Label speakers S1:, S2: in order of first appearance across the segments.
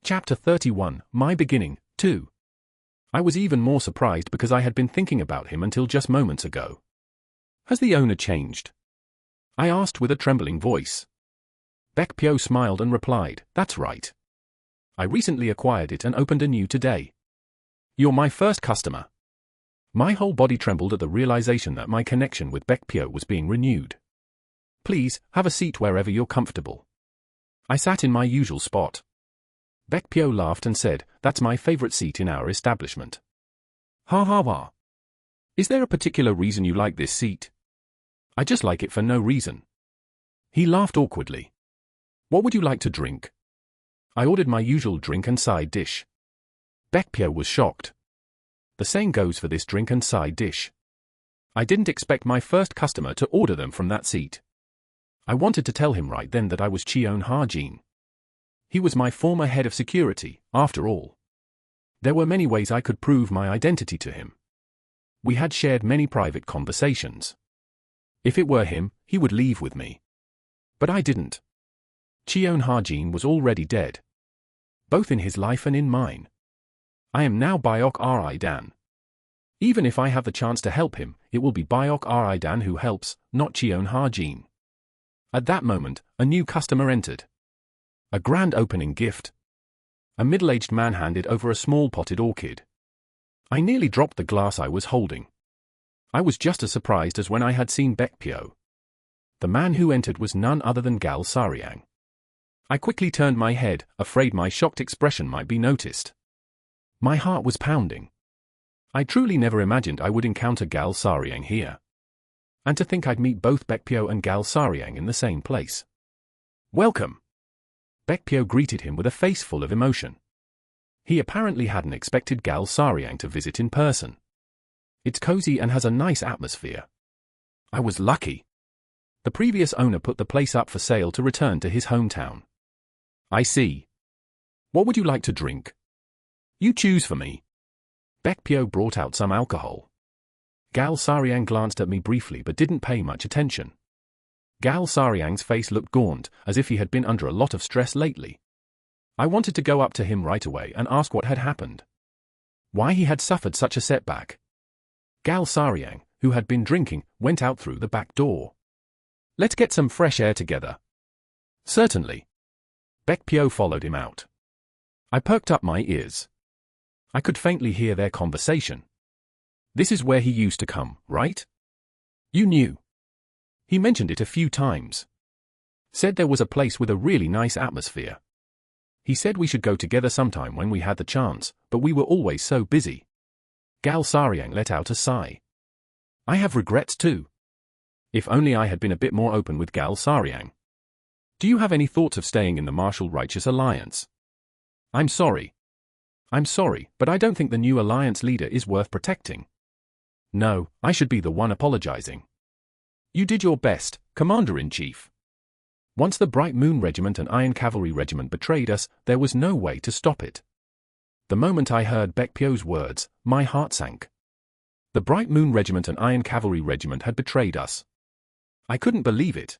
S1: Chapter 31, My Beginning, 2. I was even more surprised because I had been thinking about him until just moments ago. Has the owner changed? I asked with a trembling voice. Baekpyo smiled and replied, That's right. I recently acquired it and opened a new today. You're my first customer. My whole body trembled at the realization that my connection with Baekpyo was being renewed. Please, have a seat wherever you're comfortable. I sat in my usual spot. Baekpyo laughed and said, That's my favorite seat in our establishment. Ha ha ha. Is there a particular reason you like this seat? I just like it for no reason. He laughed awkwardly. What would you like to drink? I ordered my usual drink and side dish. Baekpyo was shocked. The same goes for this drink and side dish. I didn't expect my first customer to order them from that seat. I wanted to tell him right then that I was Cheon Ha-jin. He was my former head of security, after all. There were many ways I could prove my identity to him. We had shared many private conversations. If it were him, he would leave with me. But I didn't. Cheon Ha-jin was already dead. Both in his life and in mine. I am now Byok Ri-dan. Even if I have the chance to help him, it will be Byok Ri-dan who helps, not Cheon Ha-jin. At that moment, a new customer entered. A grand opening gift. A middle-aged man handed over a small potted orchid. I nearly dropped the glass I was holding. I was just as surprised as when I had seen Baekpyo. The man who entered was none other than Gal Saryang. I quickly turned my head, afraid my shocked expression might be noticed. My heart was pounding. I truly never imagined I would encounter Gal Saryang here. And to think I'd meet both Baekpyo and Gal Saryang in the same place. Welcome! Baekpyo greeted him with a face full of emotion. He apparently hadn't expected Gal Saryang to visit in person. It's cozy and has a nice atmosphere. I was lucky. The previous owner put the place up for sale to return to his hometown. I see. What would you like to drink? You choose for me. Baekpyo brought out some alcohol. Gal Saryang glanced at me briefly but didn't pay much attention. Gal Saryang's face looked gaunt, as if he had been under a lot of stress lately. I wanted to go up to him right away and ask what had happened. Why he had suffered such a setback. Gal Saryang, who had been drinking, went out through the back door. Let's get some fresh air together. Certainly. Baekpyo followed him out. I perked up my ears. I could faintly hear their conversation. This is where he used to come, right? You knew. He mentioned it a few times. Said there was a place with a really nice atmosphere. He said we should go together sometime when we had the chance, but we were always so busy. Gal Saryang let out a sigh. I have regrets too. If only I had been a bit more open with Gal Saryang. Do you have any thoughts of staying in the Martial Righteous Alliance? I'm sorry, but I don't think the new alliance leader is worth protecting. No, I should be the one apologizing. You did your best, Commander-in-Chief. Once the Bright Moon Regiment and Iron Cavalry Regiment betrayed us, there was no way to stop it. The moment I heard Baekpyo's words, my heart sank. The Bright Moon Regiment and Iron Cavalry Regiment had betrayed us. I couldn't believe it.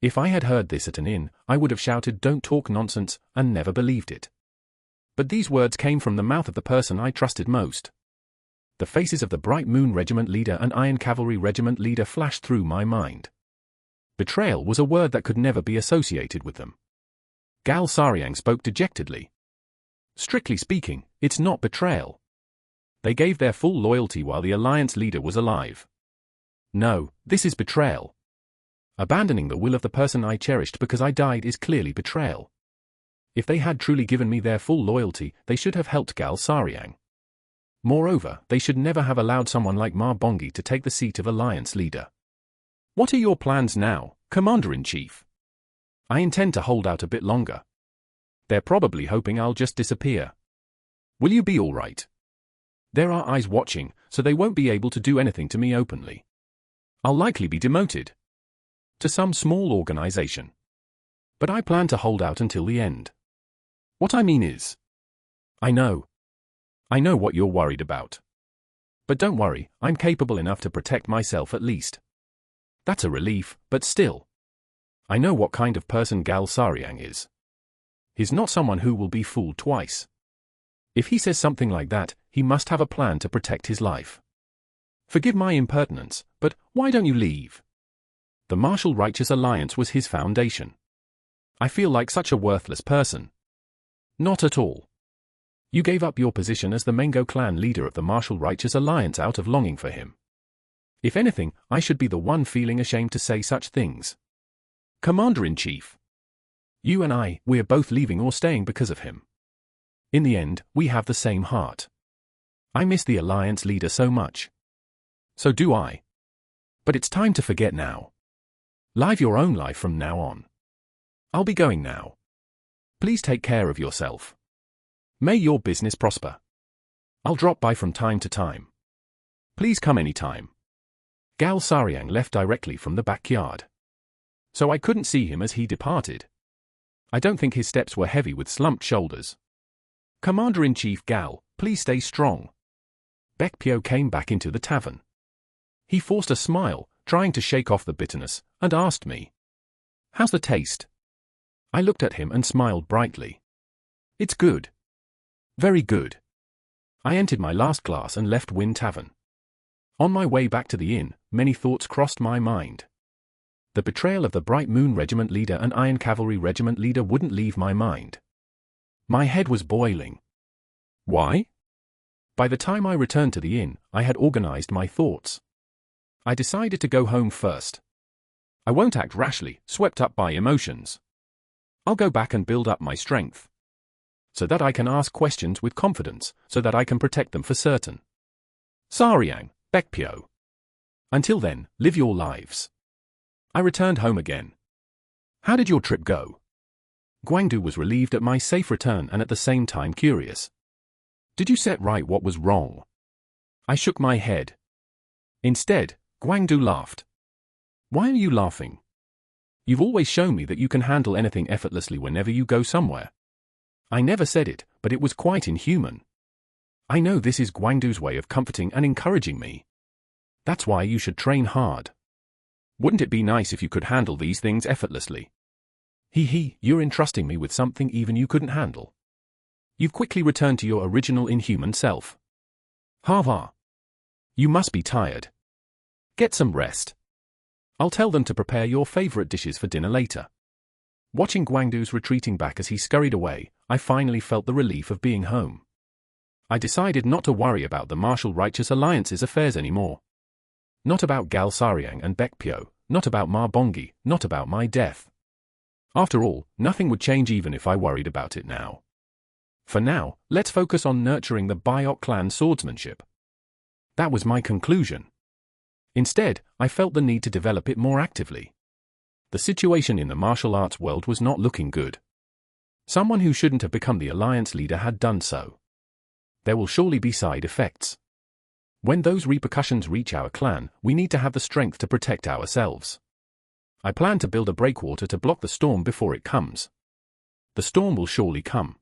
S1: If I had heard this at an inn, I would have shouted, Don't talk nonsense, and never believed it. But these words came from the mouth of the person I trusted most. The faces of the Bright Moon Regiment leader and Iron Cavalry Regiment leader flashed through my mind. Betrayal was a word that could never be associated with them. Gal Saryang spoke dejectedly. Strictly speaking, it's not betrayal. They gave their full loyalty while the alliance leader was alive. No, this is betrayal. Abandoning the will of the person I cherished because I died is clearly betrayal. If they had truly given me their full loyalty, they should have helped Gal Saryang. Moreover, they should never have allowed someone like Ma Bongi to take the seat of alliance leader. What are your plans now, Commander-in-Chief? I intend to hold out a bit longer. They're probably hoping I'll just disappear. Will you be all right? There are eyes watching, so they won't be able to do anything to me openly. I'll likely be demoted to some small organization. But I plan to hold out until the end. What I mean is, I know what you're worried about. But don't worry, I'm capable enough to protect myself at least. That's a relief, but still. I know what kind of person Gal Saryang is. He's not someone who will be fooled twice. If he says something like that, he must have a plan to protect his life. Forgive my impertinence, but why don't you leave? The martial righteous alliance was his foundation. I feel like such a worthless person. Not at all. You gave up your position as the Mango clan leader of the martial righteous alliance out of longing for him. If anything, I should be the one feeling ashamed to say such things. Commander-in-Chief. You and we're both leaving or staying because of him. In the end, we have the same heart. I miss the alliance leader so much. So do I. But it's time to forget now. Live your own life from now on. I'll be going now. Please take care of yourself. May your business prosper. I'll drop by from time to time. Please come anytime. Gal Saryang left directly from the backyard. So I couldn't see him as he departed. I don't think his steps were heavy with slumped shoulders. Commander-in-Chief Gal, please stay strong. Baekpyo came back into the tavern. He forced a smile, trying to shake off the bitterness, and asked me, "How's the taste?" I looked at him and smiled brightly. "It's good. Very good." I entered my last glass and left Win Tavern. On my way back to the inn, many thoughts crossed my mind. The betrayal of the Bright Moon Regiment leader and Iron Cavalry Regiment leader wouldn't leave my mind. My head was boiling. Why? By the time I returned to the inn, I had organized my thoughts. I decided to go home first. I won't act rashly, swept up by emotions. I'll go back and build up my strength, so that I can ask questions with confidence, so that I can protect them for certain. Saryang, Baekpyo. Until then, live your lives. I returned home again. How did your trip go? Guangdu was relieved at my safe return and at the same time curious. Did you set right what was wrong? I shook my head. Instead, Guangdu laughed. Why are you laughing? You've always shown me that you can handle anything effortlessly whenever you go somewhere. I never said it, but it was quite inhuman. I know this is Guangdu's way of comforting and encouraging me. That's why you should train hard. Wouldn't it be nice if you could handle these things effortlessly? You're entrusting me with something even you couldn't handle. You've quickly returned to your original inhuman self. Ha. You must be tired. Get some rest. I'll tell them to prepare your favorite dishes for dinner later. Watching Guangdu's retreating back as he scurried away, I finally felt the relief of being home. I decided not to worry about the Martial Righteous Alliance's affairs anymore. Not about Gal Saryang and Baekpyo, not about Ma Bongi, not about my death. After all, nothing would change even if I worried about it now. For now, let's focus on nurturing the Biok clan swordsmanship. That was my conclusion. Instead, I felt the need to develop it more actively. The situation in the martial arts world was not looking good. Someone who shouldn't have become the alliance leader had done so. There will surely be side effects. When those repercussions reach our clan, we need to have the strength to protect ourselves. I plan to build a breakwater to block the storm before it comes. The storm will surely come.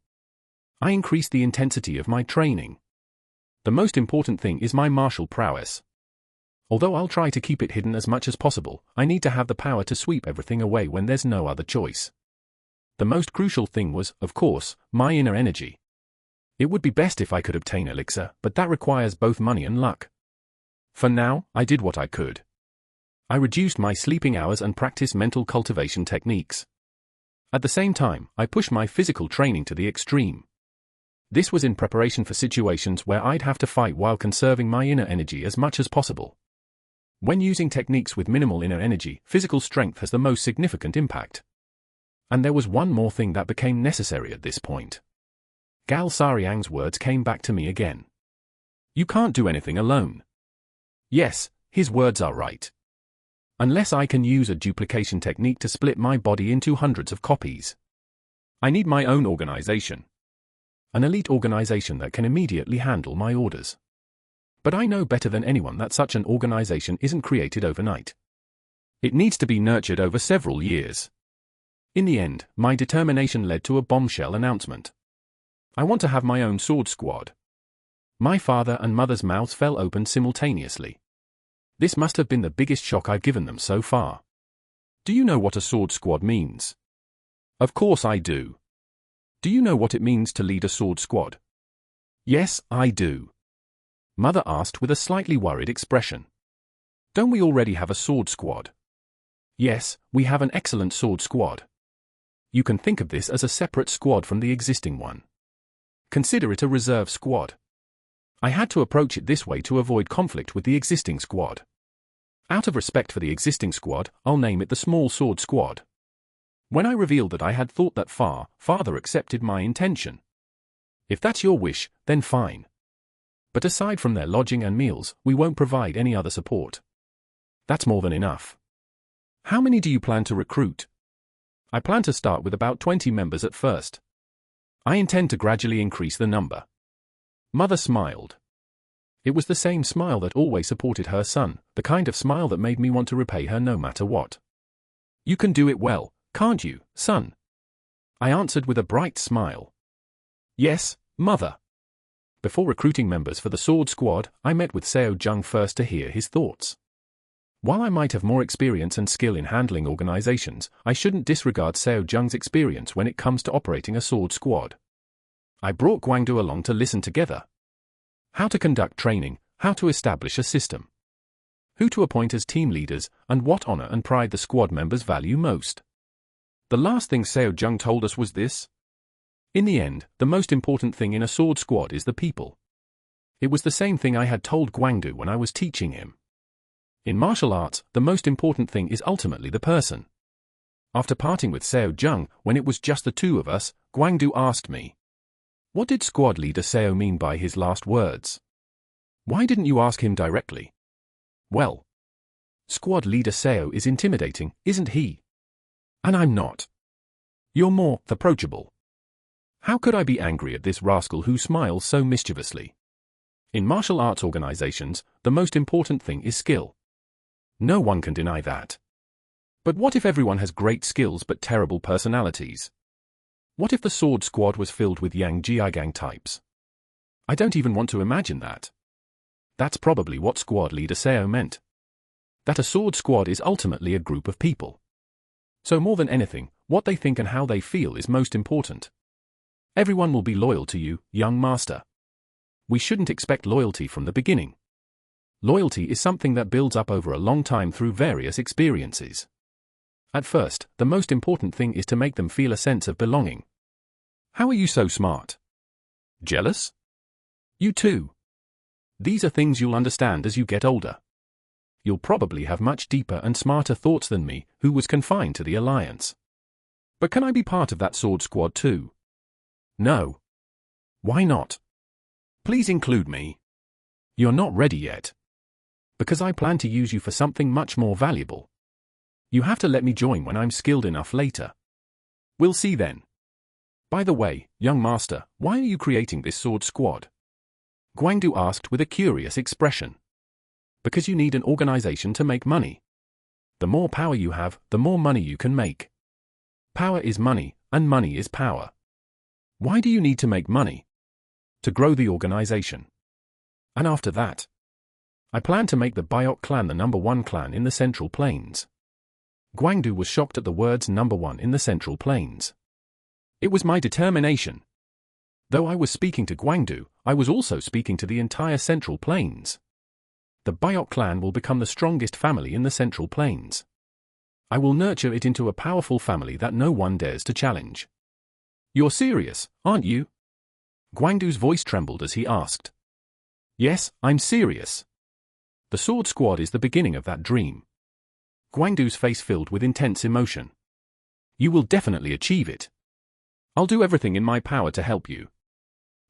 S1: I increase the intensity of my training. The most important thing is my martial prowess. Although I'll try to keep it hidden as much as possible, I need to have the power to sweep everything away when there's no other choice. The most crucial thing was, of course, my inner energy. It would be best if I could obtain elixir, but that requires both money and luck. For now, I did what I could. I reduced my sleeping hours and practiced mental cultivation techniques. At the same time, I pushed my physical training to the extreme. This was in preparation for situations where I'd have to fight while conserving my inner energy as much as possible. When using techniques with minimal inner energy, physical strength has the most significant impact. And there was one more thing that became necessary at this point. Gal Saryang's words came back to me again. You can't do anything alone. Yes, his words are right. Unless I can use a duplication technique to split my body into hundreds of copies. I need my own organization. An elite organization that can immediately handle my orders. But I know better than anyone that such an organization isn't created overnight. It needs to be nurtured over several years. In the end, my determination led to a bombshell announcement. I want to have my own sword squad. My father and mother's mouths fell open simultaneously. This must have been the biggest shock I've given them so far. Do you know what a sword squad means? Of course I do. Do you know what it means to lead a sword squad? Yes, I do. Mother asked with a slightly worried expression. Don't we already have a sword squad? Yes, we have an excellent sword squad. You can think of this as a separate squad from the existing one. Consider it a reserve squad. I had to approach it this way to avoid conflict with the existing squad. Out of respect for the existing squad, I'll name it the Small Sword Squad. When I revealed that I had thought that far, Father accepted my intention. If that's your wish, then fine. But aside from their lodging and meals, we won't provide any other support. That's more than enough. How many do you plan to recruit? I plan to start with about 20 members at first. I intend to gradually increase the number. Mother smiled. It was the same smile that always supported her son, the kind of smile that made me want to repay her no matter what. You can do it well, can't you, son? I answered with a bright smile. Yes, Mother. Before recruiting members for the sword squad, I met with Seo Jung first to hear his thoughts. While I might have more experience and skill in handling organizations, I shouldn't disregard Seo Jung's experience when it comes to operating a sword squad. I brought Guangdu along to listen together. How to conduct training, how to establish a system. Who to appoint as team leaders, and what honor and pride the squad members value most. The last thing Seo Jung told us was this. In the end, the most important thing in a sword squad is the people. It was the same thing I had told Guangdu when I was teaching him. In martial arts, the most important thing is ultimately the person. After parting with Seo Jung, when it was just the two of us, Guangdu asked me, what did squad leader Seo mean by his last words? Why didn't you ask him directly? Well, squad leader Seo is intimidating, isn't he? And I'm not. You're more approachable. How could I be angry at this rascal who smiles so mischievously? In martial arts organizations, the most important thing is skill. No one can deny that. But what if everyone has great skills but terrible personalities? What if the sword squad was filled with Yang Jiaigang types? I don't even want to imagine that. That's probably what squad leader Seo meant. That a sword squad is ultimately a group of people. So more than anything, what they think and how they feel is most important. Everyone will be loyal to you, young master. We shouldn't expect loyalty from the beginning. Loyalty is something that builds up over a long time through various experiences. At first, the most important thing is to make them feel a sense of belonging. How are you so smart? Jealous? You too. These are things you'll understand as you get older. You'll probably have much deeper and smarter thoughts than me, who was confined to the alliance. But can I be part of that sword squad too? No. Why not? Please include me. You're not ready yet. Because I plan to use you for something much more valuable. You have to let me join when I'm skilled enough later. We'll see then. By the way, young master, why are you creating this sword squad? Guangdu asked with a curious expression. Because you need an organization to make money. The more power you have, the more money you can make. Power is money, and money is power. Why do you need to make money? To grow the organization. And after that, I plan to make the Biok clan the #1 clan in the Central Plains. Guangdu was shocked at the words #1 in the Central Plains. It was my determination. Though I was speaking to Guangdu, I was also speaking to the entire Central Plains. The Biok clan will become the strongest family in the Central Plains. I will nurture it into a powerful family that no one dares to challenge. You're serious, aren't you? Guangdu's voice trembled as he asked. Yes, I'm serious. The sword squad is the beginning of that dream. Guangdu's face filled with intense emotion. You will definitely achieve it. I'll do everything in my power to help you.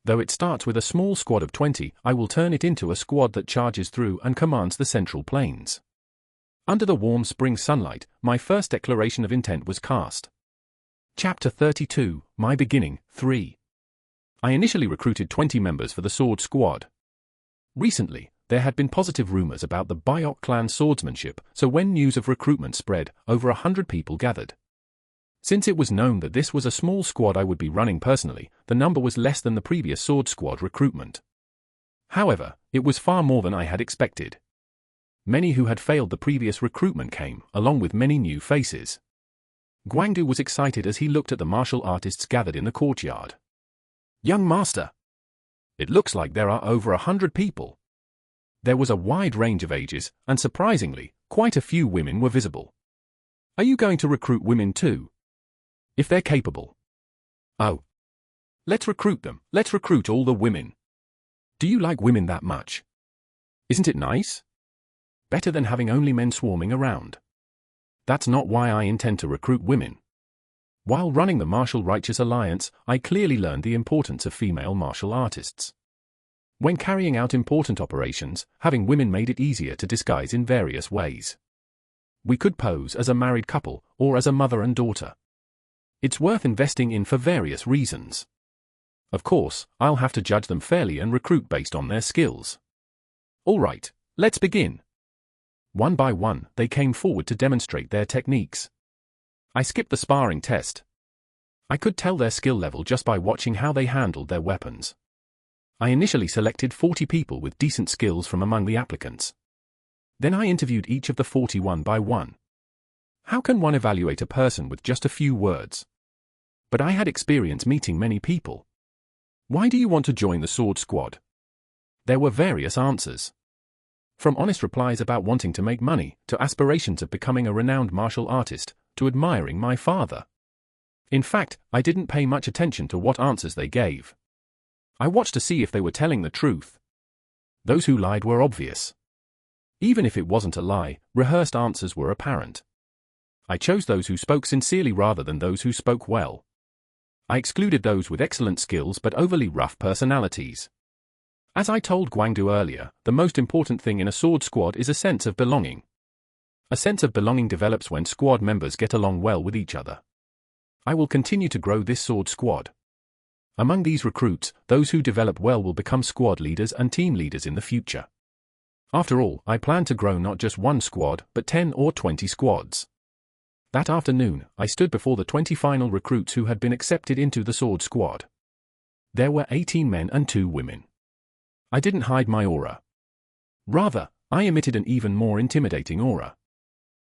S1: Though it starts with a small squad of 20, I will turn it into a squad that charges through and commands the Central Plains. Under the warm spring sunlight, my first declaration of intent was cast. Chapter 32, My Beginning, 3. I initially recruited 20 members for the sword squad. Recently, there had been positive rumors about the Biok clan swordsmanship, so when news of recruitment spread, over 100 people gathered. Since it was known that this was a small squad I would be running personally, the number was less than the previous sword squad recruitment. However, it was far more than I had expected. Many who had failed the previous recruitment came, along with many new faces. Guangdu was excited as he looked at the martial artists gathered in the courtyard. Young master! It looks like there are over 100 people. There was a wide range of ages, and surprisingly, quite a few women were visible. Are you going to recruit women too? If they're capable. Oh. Let's recruit them. Let's recruit all the women. Do you like women that much? Isn't it nice? Better than having only men swarming around. That's not why I intend to recruit women. While running the Martial Righteous Alliance, I clearly learned the importance of female martial artists. When carrying out important operations, having women made it easier to disguise in various ways. We could pose as a married couple, or as a mother and daughter. It's worth investing in for various reasons. Of course, I'll have to judge them fairly and recruit based on their skills. All right, let's begin. One by one, they came forward to demonstrate their techniques. I skipped the sparring test. I could tell their skill level just by watching how they handled their weapons. I initially selected 40 people with decent skills from among the applicants. Then I interviewed each of the 40 one by one. How can one evaluate a person with just a few words? But I had experience meeting many people. Why do you want to join the Sword Squad? There were various answers. From honest replies about wanting to make money, to aspirations of becoming a renowned martial artist, to admiring my father. In fact, I didn't pay much attention to what answers they gave. I watched to see if they were telling the truth. Those who lied were obvious. Even if it wasn't a lie, rehearsed answers were apparent. I chose those who spoke sincerely rather than those who spoke well. I excluded those with excellent skills but overly rough personalities. As I told Guangdu earlier, the most important thing in a sword squad is a sense of belonging. A sense of belonging develops when squad members get along well with each other. I will continue to grow this sword squad. Among these recruits, those who develop well will become squad leaders and team leaders in the future. After all, I plan to grow not just one squad, but 10 or 20 squads. That afternoon, I stood before the 20 final recruits who had been accepted into the sword squad. There were 18 men and 2 women. I didn't hide my aura. Rather, I emitted an even more intimidating aura.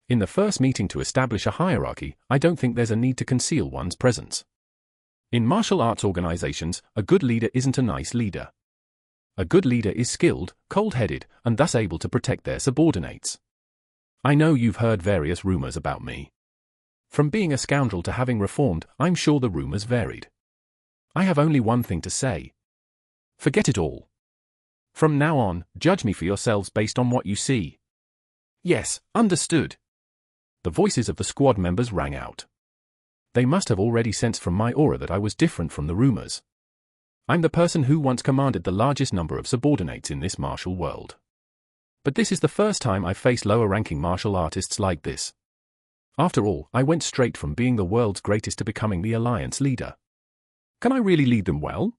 S1: In the first meeting to establish a hierarchy, I don't think there's a need to conceal one's presence. In martial arts organizations, a good leader isn't a nice leader. A good leader is skilled, cold-headed, and thus able to protect their subordinates. I know you've heard various rumors about me. From being a scoundrel to having reformed, I'm sure the rumors varied. I have only one thing to say. Forget it all. From now on, judge me for yourselves based on what you see. Yes, understood. The voices of the squad members rang out. They must have already sensed from my aura that I was different from the rumors. I'm the person who once commanded the largest number of subordinates in this martial world. But this is the first time I've faced lower-ranking martial artists like this. After all, I went straight from being the world's greatest to becoming the alliance leader. Can I really lead them well?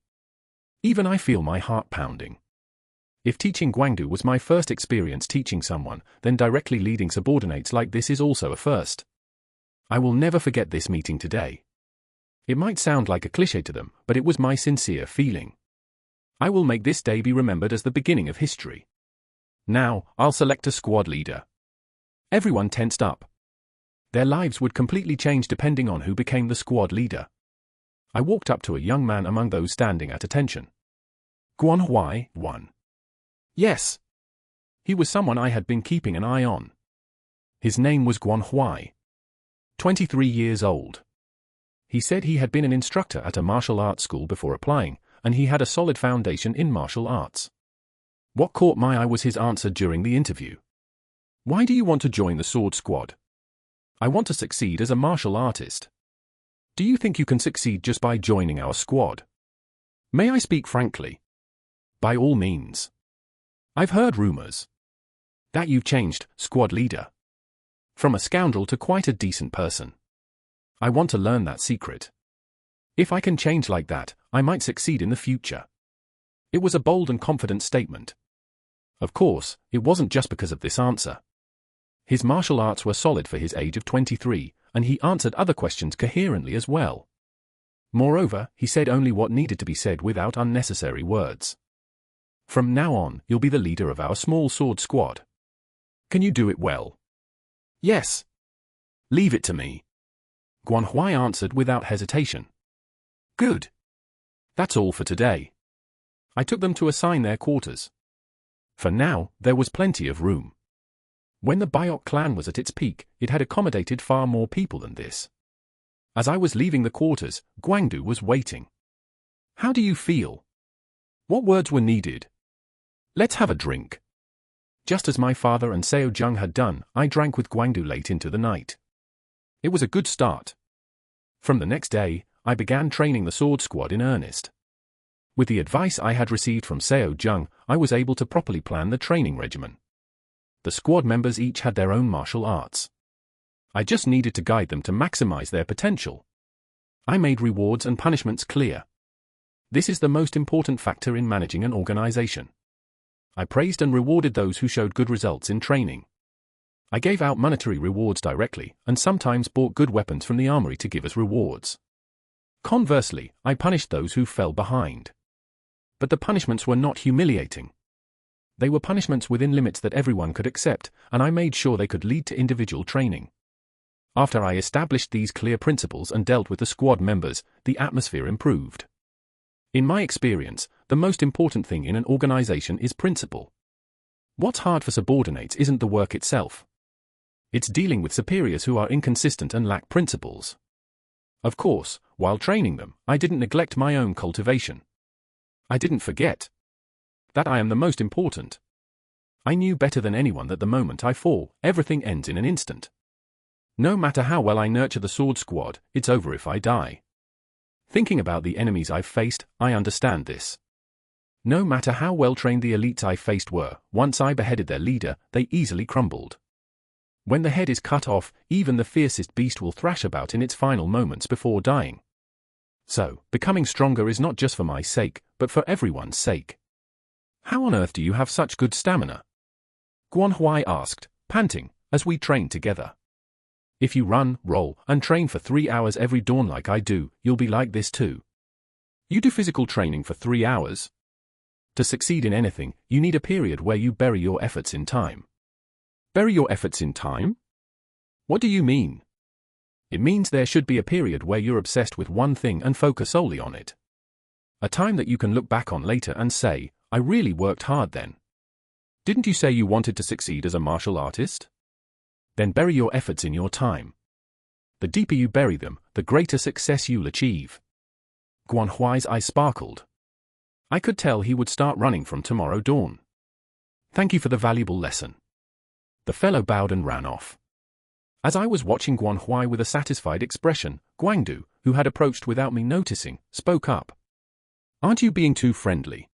S1: Even I feel my heart pounding. If teaching Guangdu was my first experience teaching someone, then directly leading subordinates like this is also a first. I will never forget this meeting today. It might sound like a cliché to them, but it was my sincere feeling. I will make this day be remembered as the beginning of history. Now, I'll select a squad leader. Everyone tensed up. Their lives would completely change depending on who became the squad leader. I walked up to a young man among those standing at attention. Guanhui, 1. Yes. He was someone I had been keeping an eye on. His name was Guanhui. 23 years old. He said he had been an instructor at a martial arts school before applying, and he had a solid foundation in martial arts. What caught my eye was his answer during the interview. Why do you want to join the sword squad? I want to succeed as a martial artist. Do you think you can succeed just by joining our squad? May I speak frankly? By all means. I've heard rumors that you've changed, squad leader. From a scoundrel to quite a decent person. I want to learn that secret. If I can change like that, I might succeed in the future. It was a bold and confident statement. Of course, it wasn't just because of this answer. His martial arts were solid for his age of 23, and he answered other questions coherently as well. Moreover, he said only what needed to be said without unnecessary words. From now on, you'll be the leader of our small sword squad. Can you do it well? Yes. Leave it to me. Guanhui answered without hesitation. Good. That's all for today. I took them to assign their quarters. For now, there was plenty of room. When the Biok clan was at its peak, it had accommodated far more people than this. As I was leaving the quarters, Guangdu was waiting. How do you feel? What words were needed? Let's have a drink. Just as my father and Seo Jung had done, I drank with Guangdu late into the night. It was a good start. From the next day, I began training the sword squad in earnest. With the advice I had received from Seo Jung, I was able to properly plan the training regimen. The squad members each had their own martial arts. I just needed to guide them to maximize their potential. I made rewards and punishments clear. This is the most important factor in managing an organization. I praised and rewarded those who showed good results in training. I gave out monetary rewards directly, and sometimes bought good weapons from the armory to give as rewards. Conversely, I punished those who fell behind. But the punishments were not humiliating. They were punishments within limits that everyone could accept, and I made sure they could lead to individual training. After I established these clear principles and dealt with the squad members, the atmosphere improved. In my experience, the most important thing in an organization is principle. What's hard for subordinates isn't the work itself. It's dealing with superiors who are inconsistent and lack principles. Of course, while training them, I didn't neglect my own cultivation. I didn't forget that I am the most important. I knew better than anyone that the moment I fall, everything ends in an instant. No matter how well I nurture the sword squad, it's over if I die. Thinking about the enemies I've faced, I understand this. No matter how well trained the elites I faced were, once I beheaded their leader, they easily crumbled. When the head is cut off, even the fiercest beast will thrash about in its final moments before dying. So, becoming stronger is not just for my sake, but for everyone's sake. How on earth do you have such good stamina? Guanhui asked, panting, as we trained together. If you run, roll, and train for 3 hours every dawn like I do, you'll be like this too. You do physical training for 3 hours? To succeed in anything, you need a period where you bury your efforts in time. Bury your efforts in time? What do you mean? It means there should be a period where you're obsessed with one thing and focus solely on it. A time that you can look back on later and say, I really worked hard then. Didn't you say you wanted to succeed as a martial artist? Then bury your efforts in your time. The deeper you bury them, the greater success you'll achieve. Guanhui's eyes sparkled. I could tell he would start running from tomorrow dawn. Thank you for the valuable lesson. The fellow bowed and ran off. As I was watching Guanhui with a satisfied expression, Guangdu, who had approached without me noticing, spoke up. Aren't you being too friendly?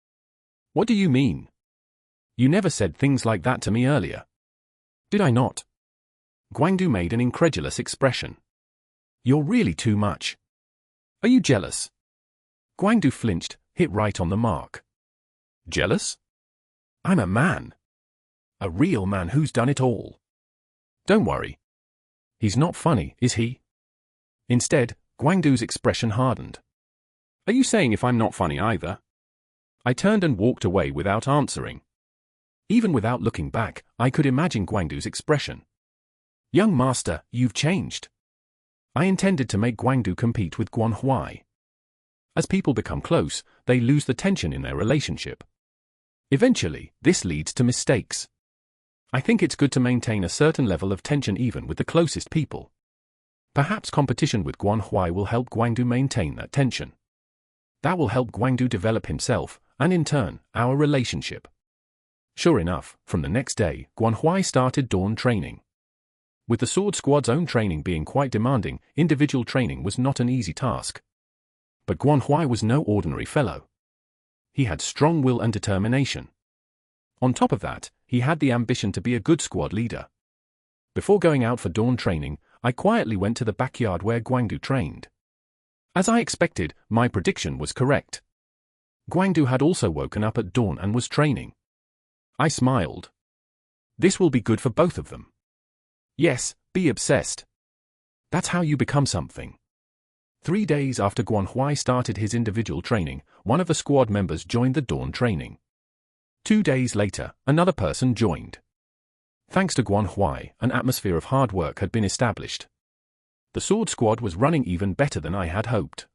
S1: What do you mean? You never said things like that to me earlier. Did I not? Guangdu made an incredulous expression. You're really too much. Are you jealous? Guangdu flinched, hit right on the mark. Jealous? I'm a man. A real man who's done it all. Don't worry. He's not funny, is he? Instead, Guangdu's expression hardened. Are you saying if I'm not funny either? I turned and walked away without answering. Even without looking back, I could imagine Guangdu's expression. Young master, you've changed. I intended to make Guangdu compete with Guanhui. As people become close, they lose the tension in their relationship. Eventually, this leads to mistakes. I think it's good to maintain a certain level of tension even with the closest people. Perhaps competition with Guanhui will help Guangdu maintain that tension. That will help Guangdu develop himself, and in turn, our relationship. Sure enough, from the next day, Guanhui started dawn training. With the sword squad's own training being quite demanding, individual training was not an easy task. But Guanhui was no ordinary fellow. He had strong will and determination. On top of that, he had the ambition to be a good squad leader. Before going out for dawn training, I quietly went to the backyard where Guangdu trained. As I expected, my prediction was correct. Guangdu had also woken up at dawn and was training. I smiled. This will be good for both of them. Yes, be obsessed. That's how you become something. 3 days after Guanhui started his individual training, one of the squad members joined the dawn training. 2 days later, another person joined. Thanks to Guanhui, an atmosphere of hard work had been established. The sword squad was running even better than I had hoped.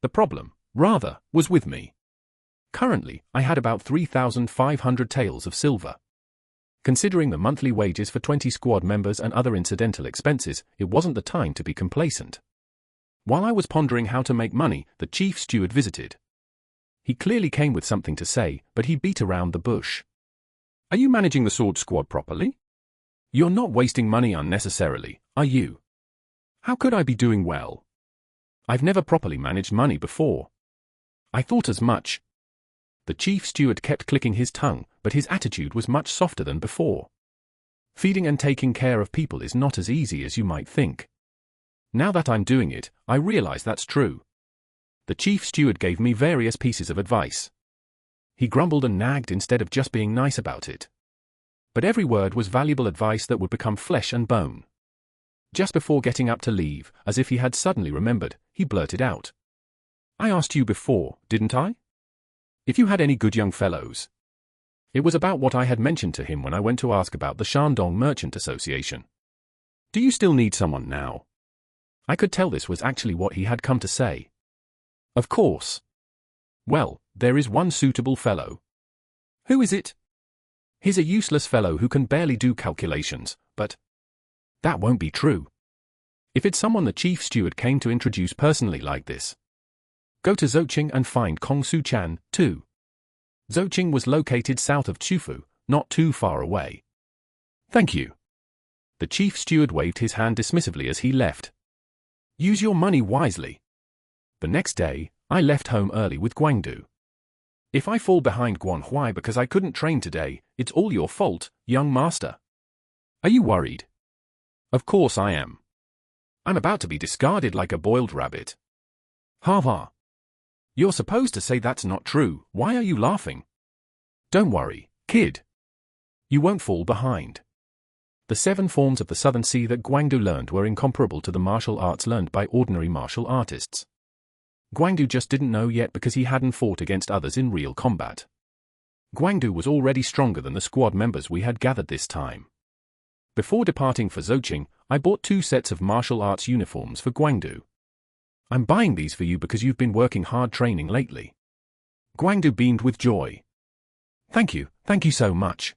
S1: The problem, rather, was with me. Currently, I had about 3,500 taels of silver. Considering the monthly wages for 20 squad members and other incidental expenses, it wasn't the time to be complacent. While I was pondering how to make money, the chief steward visited. He clearly came with something to say, but he beat around the bush. Are you managing the sword squad properly? You're not wasting money unnecessarily, are you? How could I be doing well? I've never properly managed money before. I thought as much. The chief steward kept clicking his tongue, but his attitude was much softer than before. Feeding and taking care of people is not as easy as you might think. Now that I'm doing it, I realize that's true. The chief steward gave me various pieces of advice. He grumbled and nagged instead of just being nice about it. But every word was valuable advice that would become flesh and bone. Just before getting up to leave, as if he had suddenly remembered, he blurted out. I asked you before, didn't I? If you had any good young fellows. It was about what I had mentioned to him when I went to ask about the Shandong Merchant Association. Do you still need someone now? I could tell this was actually what he had come to say. Of course. Well, there is one suitable fellow. Who is it? He's a useless fellow who can barely do calculations, but that won't be true. If it's someone the chief steward came to introduce personally like this. Go to Zouching and find Kong Su-chan, too. Zouching was located south of Chufu, not too far away. Thank you. The chief steward waved his hand dismissively as he left. Use your money wisely. The next day, I left home early with Guangdu. If I fall behind Guanhui because I couldn't train today, it's all your fault, young master. Are you worried? Of course I am. I'm about to be discarded like a boiled rabbit. Ha ha. You're supposed to say that's not true. Why are you laughing? Don't worry, kid. You won't fall behind. The 7 forms of the Southern Sea that Guangdu learned were incomparable to the martial arts learned by ordinary martial artists. Guangdu just didn't know yet because he hadn't fought against others in real combat. Guangdu was already stronger than the squad members we had gathered this time. Before departing for Zouching, I bought 2 sets of martial arts uniforms for Guangdu. I'm buying these for you because you've been working hard training lately. Guangdu beamed with joy. Thank you so much.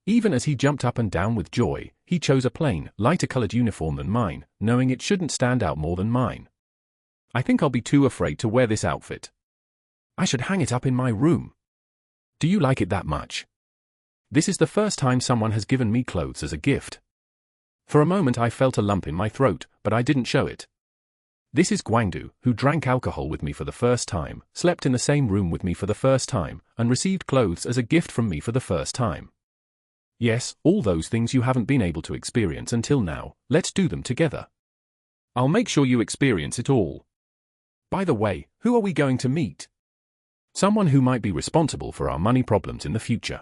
S1: Even as he jumped up and down with joy, he chose a plain, lighter-colored uniform than mine, knowing it shouldn't stand out more than mine. I think I'll be too afraid to wear this outfit. I should hang it up in my room. Do you like it that much? This is the first time someone has given me clothes as a gift. For a moment I felt a lump in my throat, but I didn't show it. This is Guangdu, who drank alcohol with me for the first time, slept in the same room with me for the first time, and received clothes as a gift from me for the first time. Yes, all those things you haven't been able to experience until now, let's do them together. I'll make sure you experience it all. By the way, who are we going to meet? Someone who might be responsible for our money problems in the future.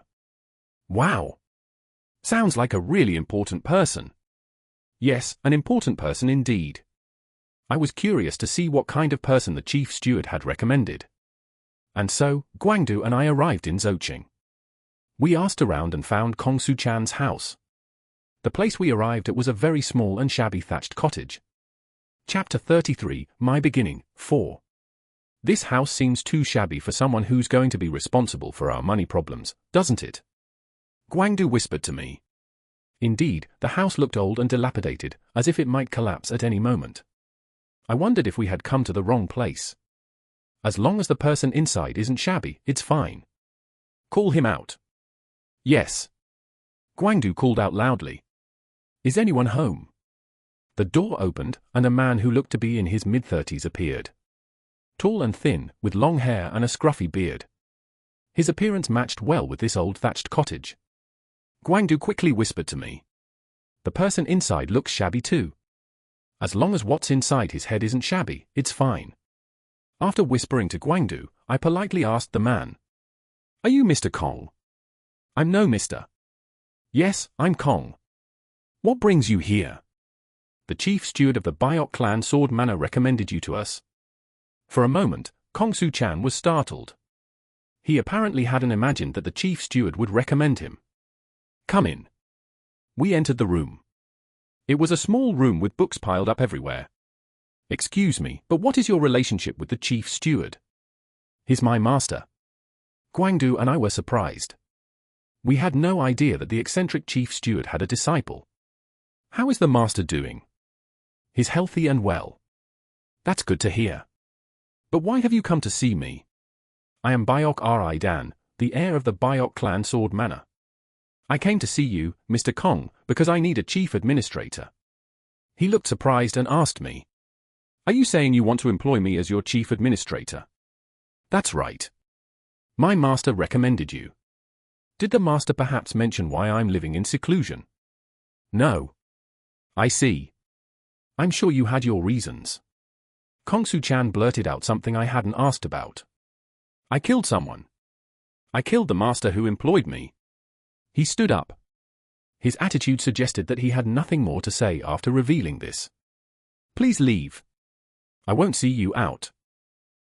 S1: Wow! Sounds like a really important person. Yes, an important person indeed. I was curious to see what kind of person the chief steward had recommended. And so, Guangdu and I arrived in Zouching. We asked around and found Kong Su-chan's house. The place we arrived at was a very small and shabby thatched cottage. Chapter 33, My Beginning, 4. This house seems too shabby for someone who's going to be responsible for our money problems, doesn't it? Guangdu whispered to me. Indeed, the house looked old and dilapidated, as if it might collapse at any moment. I wondered if we had come to the wrong place. As long as the person inside isn't shabby, it's fine. Call him out. Yes. Guangdu called out loudly. Is anyone home? The door opened, and a man who looked to be in his mid-30s appeared. Tall and thin, with long hair and a scruffy beard. His appearance matched well with this old thatched cottage. Guangdu quickly whispered to me. The person inside looks shabby too. As long as what's inside his head isn't shabby, it's fine. After whispering to Guangdu, I politely asked the man. Are you Mr. Kong? I'm no Mr. Yes, I'm Kong. What brings you here? The chief steward of the Biok clan Sword Manor recommended you to us. For a moment, Kong Su-chan was startled. He apparently hadn't imagined that the chief steward would recommend him. Come in. We entered the room. It was a small room with books piled up everywhere. Excuse me, but what is your relationship with the chief steward? He's my master. Guangdu and I were surprised. We had no idea that the eccentric chief steward had a disciple. How is the master doing? He's healthy and well. That's good to hear. But why have you come to see me? I am Byok Ri Dan, the heir of the Byok clan Sword Manor. I came to see you, Mr. Kong, because I need a chief administrator. He looked surprised and asked me, "Are you saying you want to employ me as your chief administrator?" That's right. My master recommended you. Did the master perhaps mention why I'm living in seclusion? No. I see. I'm sure you had your reasons. Kong Su-chan blurted out something I hadn't asked about. I killed someone. I killed the master who employed me. He stood up. His attitude suggested that he had nothing more to say after revealing this. Please leave. I won't see you out.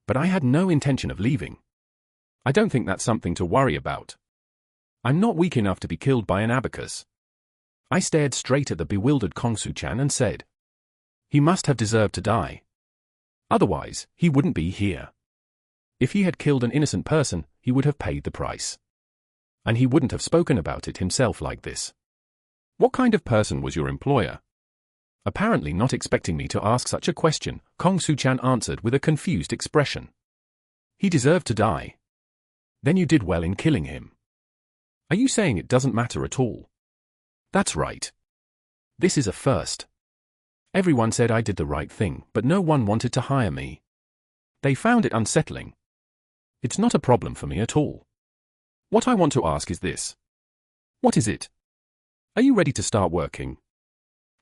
S1: But I had no intention of leaving. I don't think that's something to worry about. I'm not weak enough to be killed by an abacus. I stared straight at the bewildered Kong Su-chan and said, he must have deserved to die. Otherwise, he wouldn't be here. If he had killed an innocent person, he would have paid the price. And he wouldn't have spoken about it himself like this. What kind of person was your employer? Apparently not expecting me to ask such a question, Kong Su-chan answered with a confused expression. He deserved to die. Then you did well in killing him. Are you saying it doesn't matter at all? That's right. This is a first. Everyone said I did the right thing, but no one wanted to hire me. They found it unsettling. It's not a problem for me at all. What I want to ask is this. What is it? Are you ready to start working?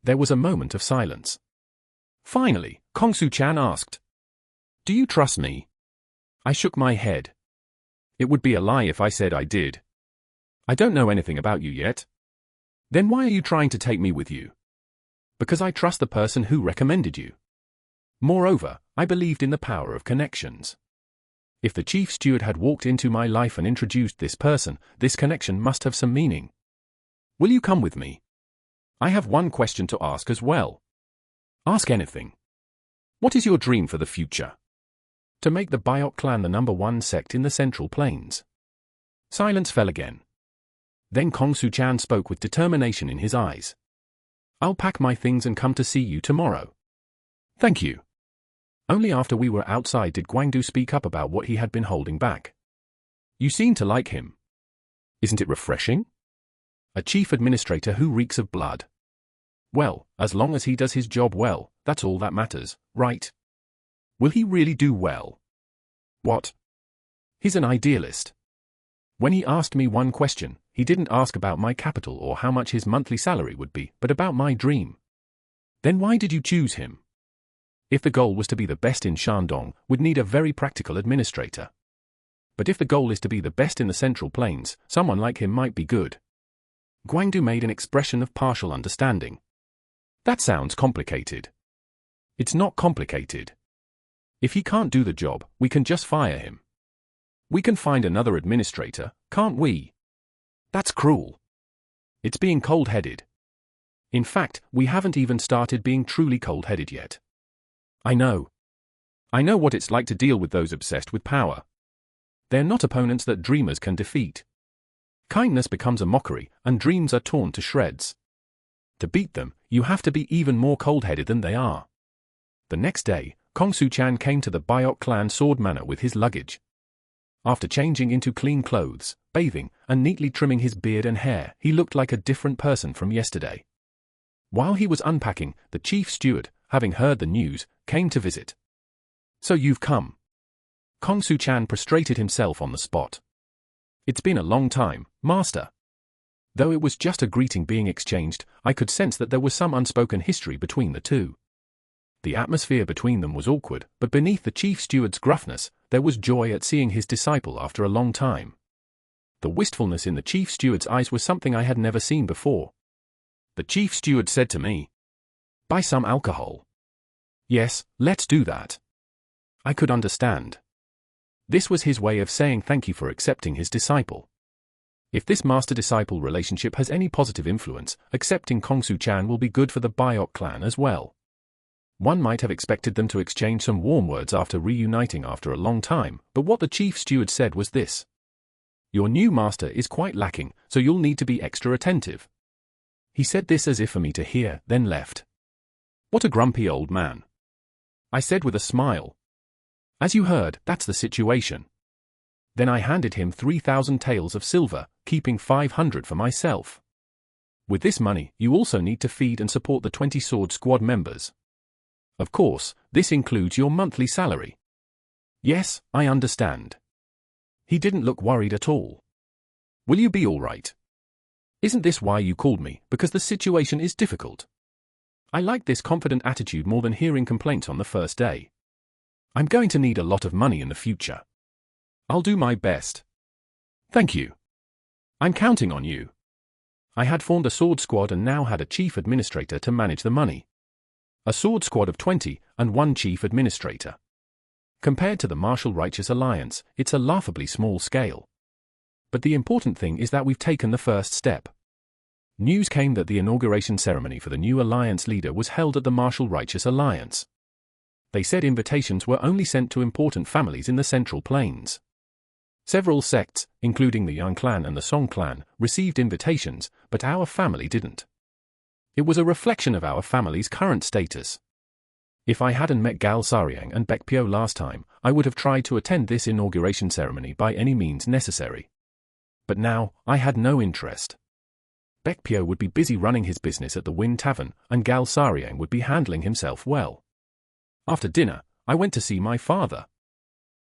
S1: There was a moment of silence. Finally, Kong Su-chan asked, do you trust me? I shook my head. It would be a lie if I said I did. I don't know anything about you yet. Then why are you trying to take me with you? Because I trust the person who recommended you. Moreover, I believed in the power of connections. If the chief steward had walked into my life and introduced this person, this connection must have some meaning. Will you come with me? I have one question to ask as well. Ask anything. What is your dream for the future? To make the Byok clan the #1 sect in the Central Plains. Silence fell again. Then Kong Su-chan spoke with determination in his eyes. I'll pack my things and come to see you tomorrow. Thank you. Only after we were outside did Guangdu speak up about what he had been holding back. You seem to like him. Isn't it refreshing? A chief administrator who reeks of blood. Well, as long as he does his job well, that's all that matters, right? Will he really do well? What? He's an idealist. When he asked me one question, he didn't ask about my capital or how much his monthly salary would be, but about my dream. Then why did you choose him? If the goal was to be the best in Shandong, we'd need a very practical administrator. But if the goal is to be the best in the Central Plains, someone like him might be good. Guangdu made an expression of partial understanding. That sounds complicated. It's not complicated. If he can't do the job, we can just fire him. We can find another administrator, can't we? That's cruel. It's being cold-headed. In fact, we haven't even started being truly cold-headed yet. I know. I know what it's like to deal with those obsessed with power. They're not opponents that dreamers can defeat. Kindness becomes a mockery, and dreams are torn to shreds. To beat them, you have to be even more cold-headed than they are. The next day, Kong Su-chan came to the Byok clan Sword Manor with his luggage. After changing into clean clothes, bathing, and neatly trimming his beard and hair, he looked like a different person from yesterday. While he was unpacking, the chief steward, having heard the news, came to visit. So you've come. Kong Su-chan prostrated himself on the spot. It's been a long time, master. Though it was just a greeting being exchanged, I could sense that there was some unspoken history between the two. The atmosphere between them was awkward, but beneath the chief steward's gruffness, there was joy at seeing his disciple after a long time. The wistfulness in the chief steward's eyes was something I had never seen before. The chief steward said to me, "Buy some alcohol." Yes, let's do that. I could understand. This was his way of saying thank you for accepting his disciple. If this master-disciple relationship has any positive influence, accepting Kongsu-chan will be good for the Biok clan as well. One might have expected them to exchange some warm words after reuniting after a long time, but what the chief steward said was this: "Your new master is quite lacking, so you'll need to be extra attentive." He said this as if for me to hear, then left. "What a grumpy old man," I said with a smile. "As you heard, that's the situation." Then I handed him 3,000 taels of silver, keeping 500 for myself. "With this money, you also need to feed and support the 20 sword squad members. Of course, this includes your monthly salary." "Yes, I understand." He didn't look worried at all. "Will you be all right? Isn't this why you called me, because the situation is difficult?" I liked this confident attitude more than hearing complaints on the first day. "I'm going to need a lot of money in the future. I'll do my best." "Thank you. I'm counting on you." I had formed a sword squad and now had a chief administrator to manage the money. A sword squad of 20 and one chief administrator. Compared to the Martial Righteous Alliance, it's a laughably small scale. But the important thing is that we've taken the first step. News came that the inauguration ceremony for the new alliance leader was held at the Martial Righteous Alliance. They said invitations were only sent to important families in the Central Plains. Several sects, including the Yang clan and the Song clan, received invitations, but our family didn't. It was a reflection of our family's current status. If I hadn't met Gal Sariang and Baekpyo last time, I would have tried to attend this inauguration ceremony by any means necessary. But now, I had no interest. Baekpyo would be busy running his business at the Wind Tavern, and Gal Sariang would be handling himself well. After dinner, I went to see my father.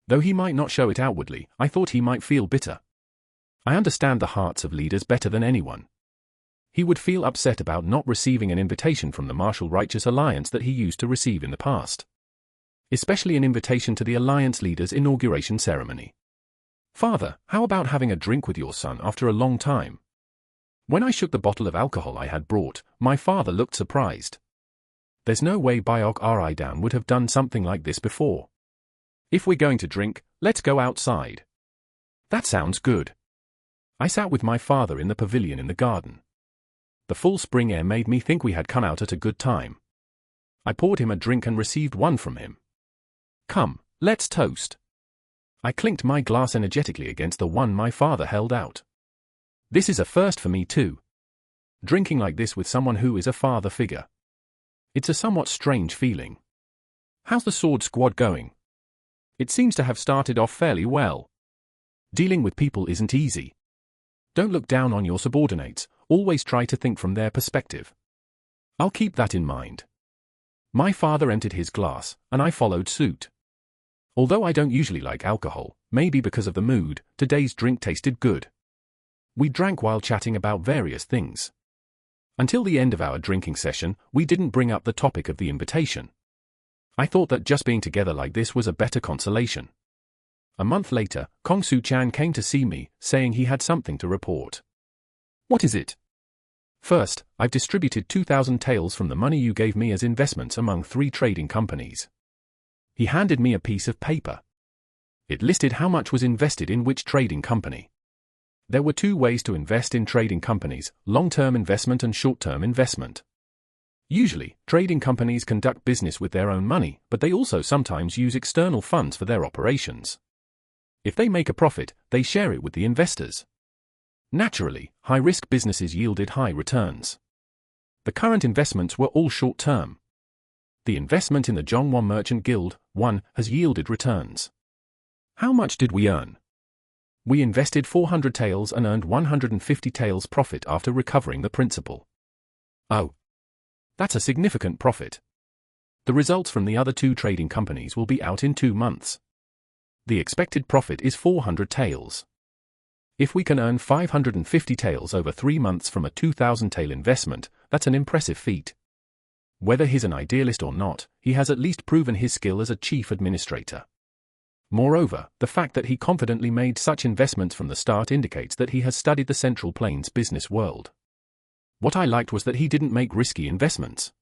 S1: Though he might not show it outwardly, I thought he might feel bitter. I understand the hearts of leaders better than anyone. He would feel upset about not receiving an invitation from the Martial Righteous Alliance that he used to receive in the past. Especially an invitation to the Alliance leader's inauguration ceremony. "Father, how about having a drink with your son after a long time?" When I shook the bottle of alcohol I had brought, my father looked surprised. There's no way Biok Ridan would have done something like this before. "If we're going to drink, let's go outside." "That sounds good." I sat with my father in the pavilion in the garden. The full spring air made me think we had come out at a good time. I poured him a drink and received one from him. "Come, let's toast." I clinked my glass energetically against the one my father held out. This is a first for me too. Drinking like this with someone who is a father figure. It's a somewhat strange feeling. "How's the sword squad going?" "It seems to have started off fairly well. Dealing with people isn't easy. Don't look down on your subordinates, always try to think from their perspective." "I'll keep that in mind." My father emptied his glass, and I followed suit. Although I don't usually like alcohol, maybe because of the mood, today's drink tasted good. We drank while chatting about various things. Until the end of our drinking session, we didn't bring up the topic of the invitation. I thought that just being together like this was a better consolation. A month later, Kongsu-chan came to see me, saying he had something to report. "What is it?" "First, I've distributed 2,000 taels from the money you gave me as investments among 3 trading companies." He handed me a piece of paper. It listed how much was invested in which trading company. There were 2 ways to invest in trading companies: long-term investment and short-term investment. Usually, trading companies conduct business with their own money, but they also sometimes use external funds for their operations. If they make a profit, they share it with the investors. Naturally, high-risk businesses yielded high returns. The current investments were all short-term. The investment in the Zhongwan Merchant Guild, 1, has yielded returns. How much did we earn? We invested 400 taels and earned 150 taels profit after recovering the principal. Oh. That's a significant profit. The results from the other 2 trading companies will be out in 2 months. The expected profit is 400 taels. If we can earn 550 taels over 3 months from a 2,000 tael investment, that's an impressive feat. Whether he's an idealist or not, he has at least proven his skill as a chief administrator. Moreover, the fact that he confidently made such investments from the start indicates that he has studied the Central Plains business world. What I liked was that he didn't make risky investments.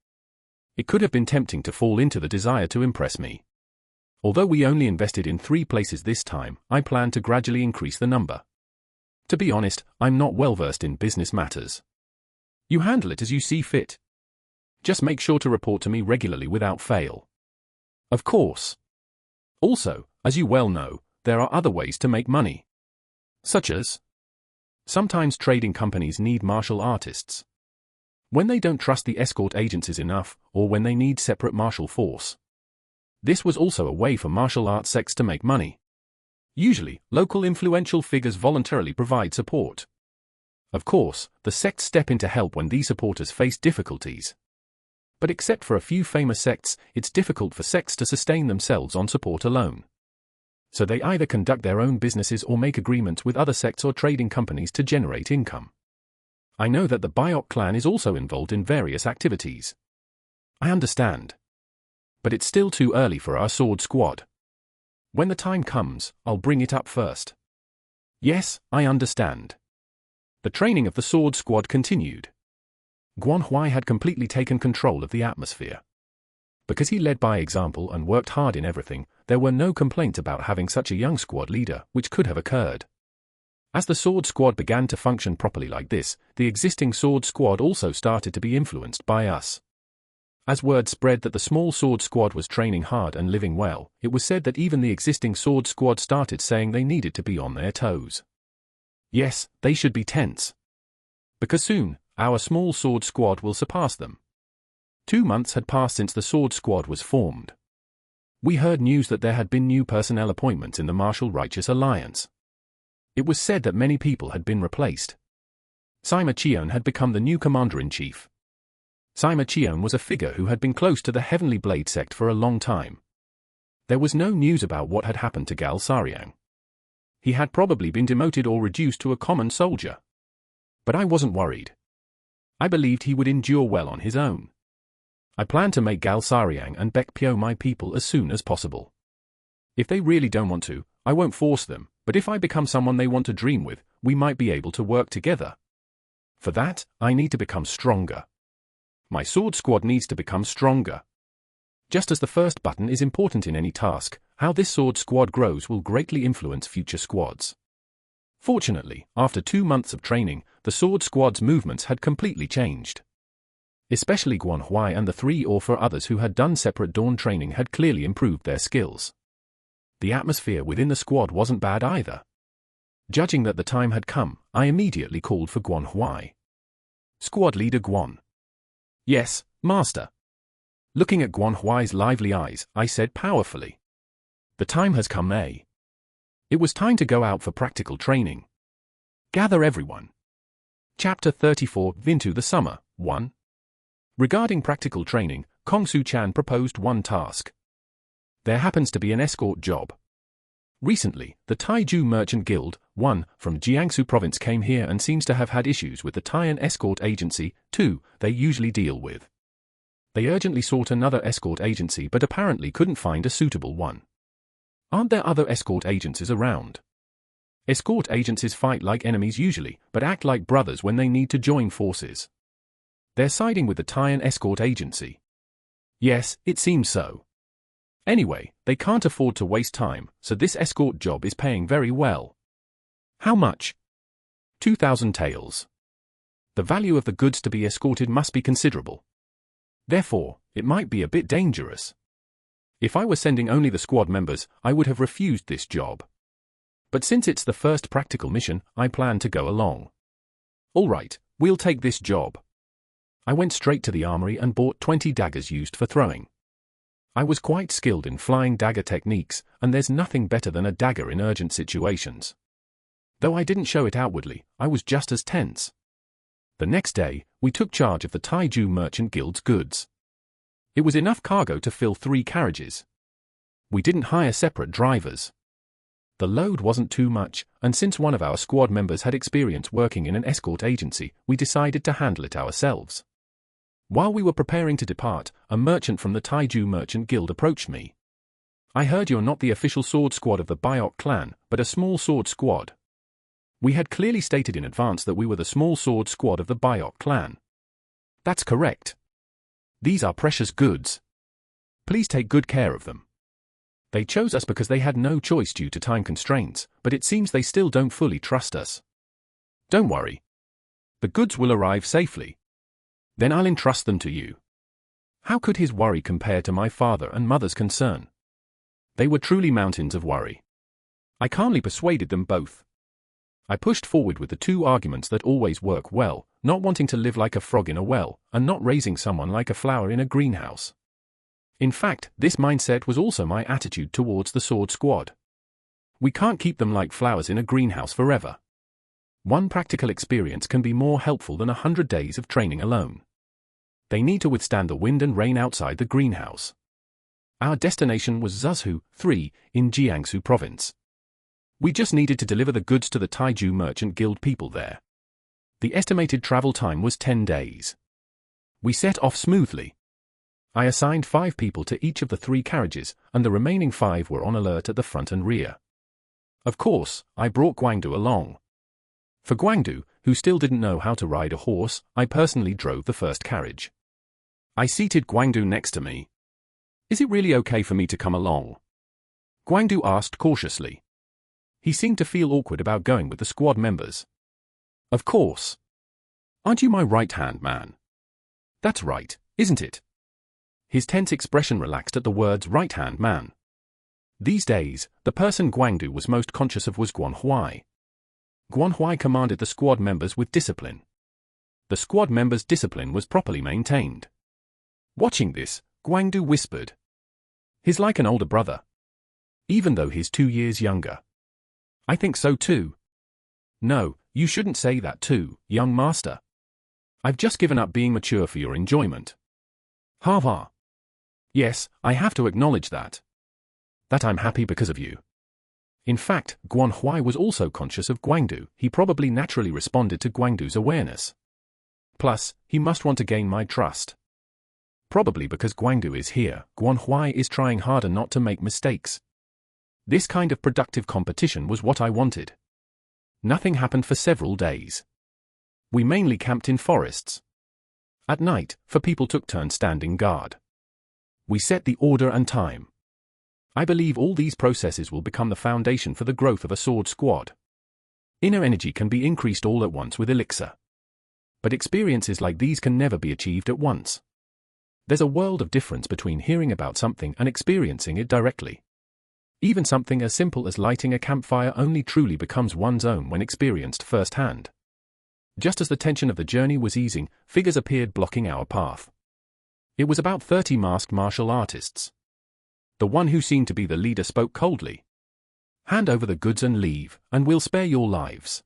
S1: It could have been tempting to fall into the desire to impress me. Although we only invested in 3 places this time, I plan to gradually increase the number. To be honest, I'm not well versed in business matters. You handle it as you see fit. Just make sure to report to me regularly without fail. Of course. Also, as you well know, there are other ways to make money. Such as? Sometimes trading companies need martial artists. When they don't trust the escort agencies enough, or when they need separate martial force. This was also a way for martial arts sects to make money. Usually, local influential figures voluntarily provide support. Of course, the sects step in to help when these supporters face difficulties. But except for a few famous sects, it's difficult for sects to sustain themselves on support alone. So they either conduct their own businesses or make agreements with other sects or trading companies to generate income. I know that the Biok clan is also involved in various activities. I understand. But it's still too early for our sword squad. When the time comes, I'll bring it up first. Yes, I understand. The training of the sword squad continued. Guan Huai had completely taken control of the atmosphere. Because he led by example and worked hard in everything, there were no complaints about having such a young squad leader, which could have occurred. As the sword squad began to function properly like this, the existing sword squad also started to be influenced by us. As word spread that the small sword squad was training hard and living well, it was said that even the existing sword squad started saying they needed to be on their toes. Yes, they should be tense. Because soon, our small sword squad will surpass them. 2 months had passed since the sword squad was formed. We heard news that there had been new personnel appointments in the Martial Righteous Alliance. It was said that many people had been replaced. Sima Qian had become the new commander-in-chief. Sima Qian was a figure who had been close to the Heavenly Blade sect for a long time. There was no news about what had happened to Gal Sariang. He had probably been demoted or reduced to a common soldier. But I wasn't worried. I believed he would endure well on his own. I planned to make Gal Sariang and Bek Pyo my people as soon as possible. If they really don't want to, I won't force them, but if I become someone they want to dream with, we might be able to work together. For that, I need to become stronger. My sword squad needs to become stronger. Just as the first button is important in any task, how this sword squad grows will greatly influence future squads. Fortunately, after 2 months of training, the sword squad's movements had completely changed. Especially Guan Huai and the 3 or 4 others who had done separate dawn training had clearly improved their skills. The atmosphere within the squad wasn't bad either. Judging that the time had come, I immediately called for Guan Huai. Squad leader Guan. Yes, master. Looking at Guan Huai's lively eyes, I said powerfully. The time has come, eh? It was time to go out for practical training. Gather everyone. Chapter 34, Into the Summer, 1. Regarding practical training, Kong Su Chan proposed one task. There happens to be an escort job. Recently, the Taiju Merchant Guild, 1, from Jiangsu province came here and seems to have had issues with the Taiyan escort agency, 2, they usually deal with. They urgently sought another escort agency but apparently couldn't find a suitable one. Aren't there other escort agencies around? Escort agencies fight like enemies usually, but act like brothers when they need to join forces. They're siding with the Taiyan escort agency. Yes, it seems so. Anyway, they can't afford to waste time, so this escort job is paying very well. How much? 2,000 taels. The value of the goods to be escorted must be considerable. Therefore, it might be a bit dangerous. If I were sending only the squad members, I would have refused this job. But since it's the first practical mission, I plan to go along. All right, we'll take this job. I went straight to the armory and bought 20 daggers used for throwing. I was quite skilled in flying dagger techniques, and there's nothing better than a dagger in urgent situations. Though I didn't show it outwardly, I was just as tense. The next day, we took charge of the Taiju Merchant Guild's goods. It was enough cargo to fill 3 carriages. We didn't hire separate drivers. The load wasn't too much, and since one of our squad members had experience working in an escort agency, we decided to handle it ourselves. While we were preparing to depart, a merchant from the Taiju Merchant Guild approached me. I heard you're not the official sword squad of the Biok clan, but a small sword squad. We had clearly stated in advance that we were the small sword squad of the Biok clan. That's correct. These are precious goods. Please take good care of them. They chose us because they had no choice due to time constraints, but it seems they still don't fully trust us. Don't worry. The goods will arrive safely. Then I'll entrust them to you. How could his worry compare to my father and mother's concern? They were truly mountains of worry. I calmly persuaded them both. I pushed forward with the two arguments that always work well, not wanting to live like a frog in a well, and not raising someone like a flower in a greenhouse. In fact, this mindset was also my attitude towards the Sword Squad. We can't keep them like flowers in a greenhouse forever. One practical experience can be more helpful than 100 days of training alone. They need to withstand the wind and rain outside the greenhouse. Our destination was Zhuzhou 3 in Jiangsu province. We just needed to deliver the goods to the Taiju Merchant Guild people there. The estimated travel time was 10 days. We set off smoothly. I assigned 5 people to each of the 3 carriages, and the remaining 5 were on alert at the front and rear. Of course, I brought Guangdu along. For Guangdu, who still didn't know how to ride a horse, I personally drove the first carriage. I seated Guangdu next to me. Is it really okay for me to come along? Guangdu asked cautiously. He seemed to feel awkward about going with the squad members. Of course. Aren't you my right-hand man? That's right, isn't it? His tense expression relaxed at the words right-hand man. These days, the person Guangdu was most conscious of was Guanhui. Guanhui commanded the squad members with discipline. The squad members' discipline was properly maintained. Watching this, Guangdu whispered. He's like an older brother. Even though he's 2 years younger. I think so too. No, you shouldn't say that too, young master. I've just given up being mature for your enjoyment. Ha ha. Yes, I have to acknowledge that. That I'm happy because of you. In fact, Guanhui was also conscious of Guangdu. He probably naturally responded to Guangdu's awareness. Plus, he must want to gain my trust. Probably because Guangdu is here, Guanhui is trying harder not to make mistakes. This kind of productive competition was what I wanted. Nothing happened for several days. We mainly camped in forests. At night, 4 people took turns standing guard. We set the order and time. I believe all these processes will become the foundation for the growth of a sword squad. Inner energy can be increased all at once with elixir. But experiences like these can never be achieved at once. There's a world of difference between hearing about something and experiencing it directly. Even something as simple as lighting a campfire only truly becomes one's own when experienced firsthand. Just as the tension of the journey was easing, figures appeared blocking our path. It was about 30 masked martial artists. The one who seemed to be the leader spoke coldly. Hand over the goods and leave, and we'll spare your lives.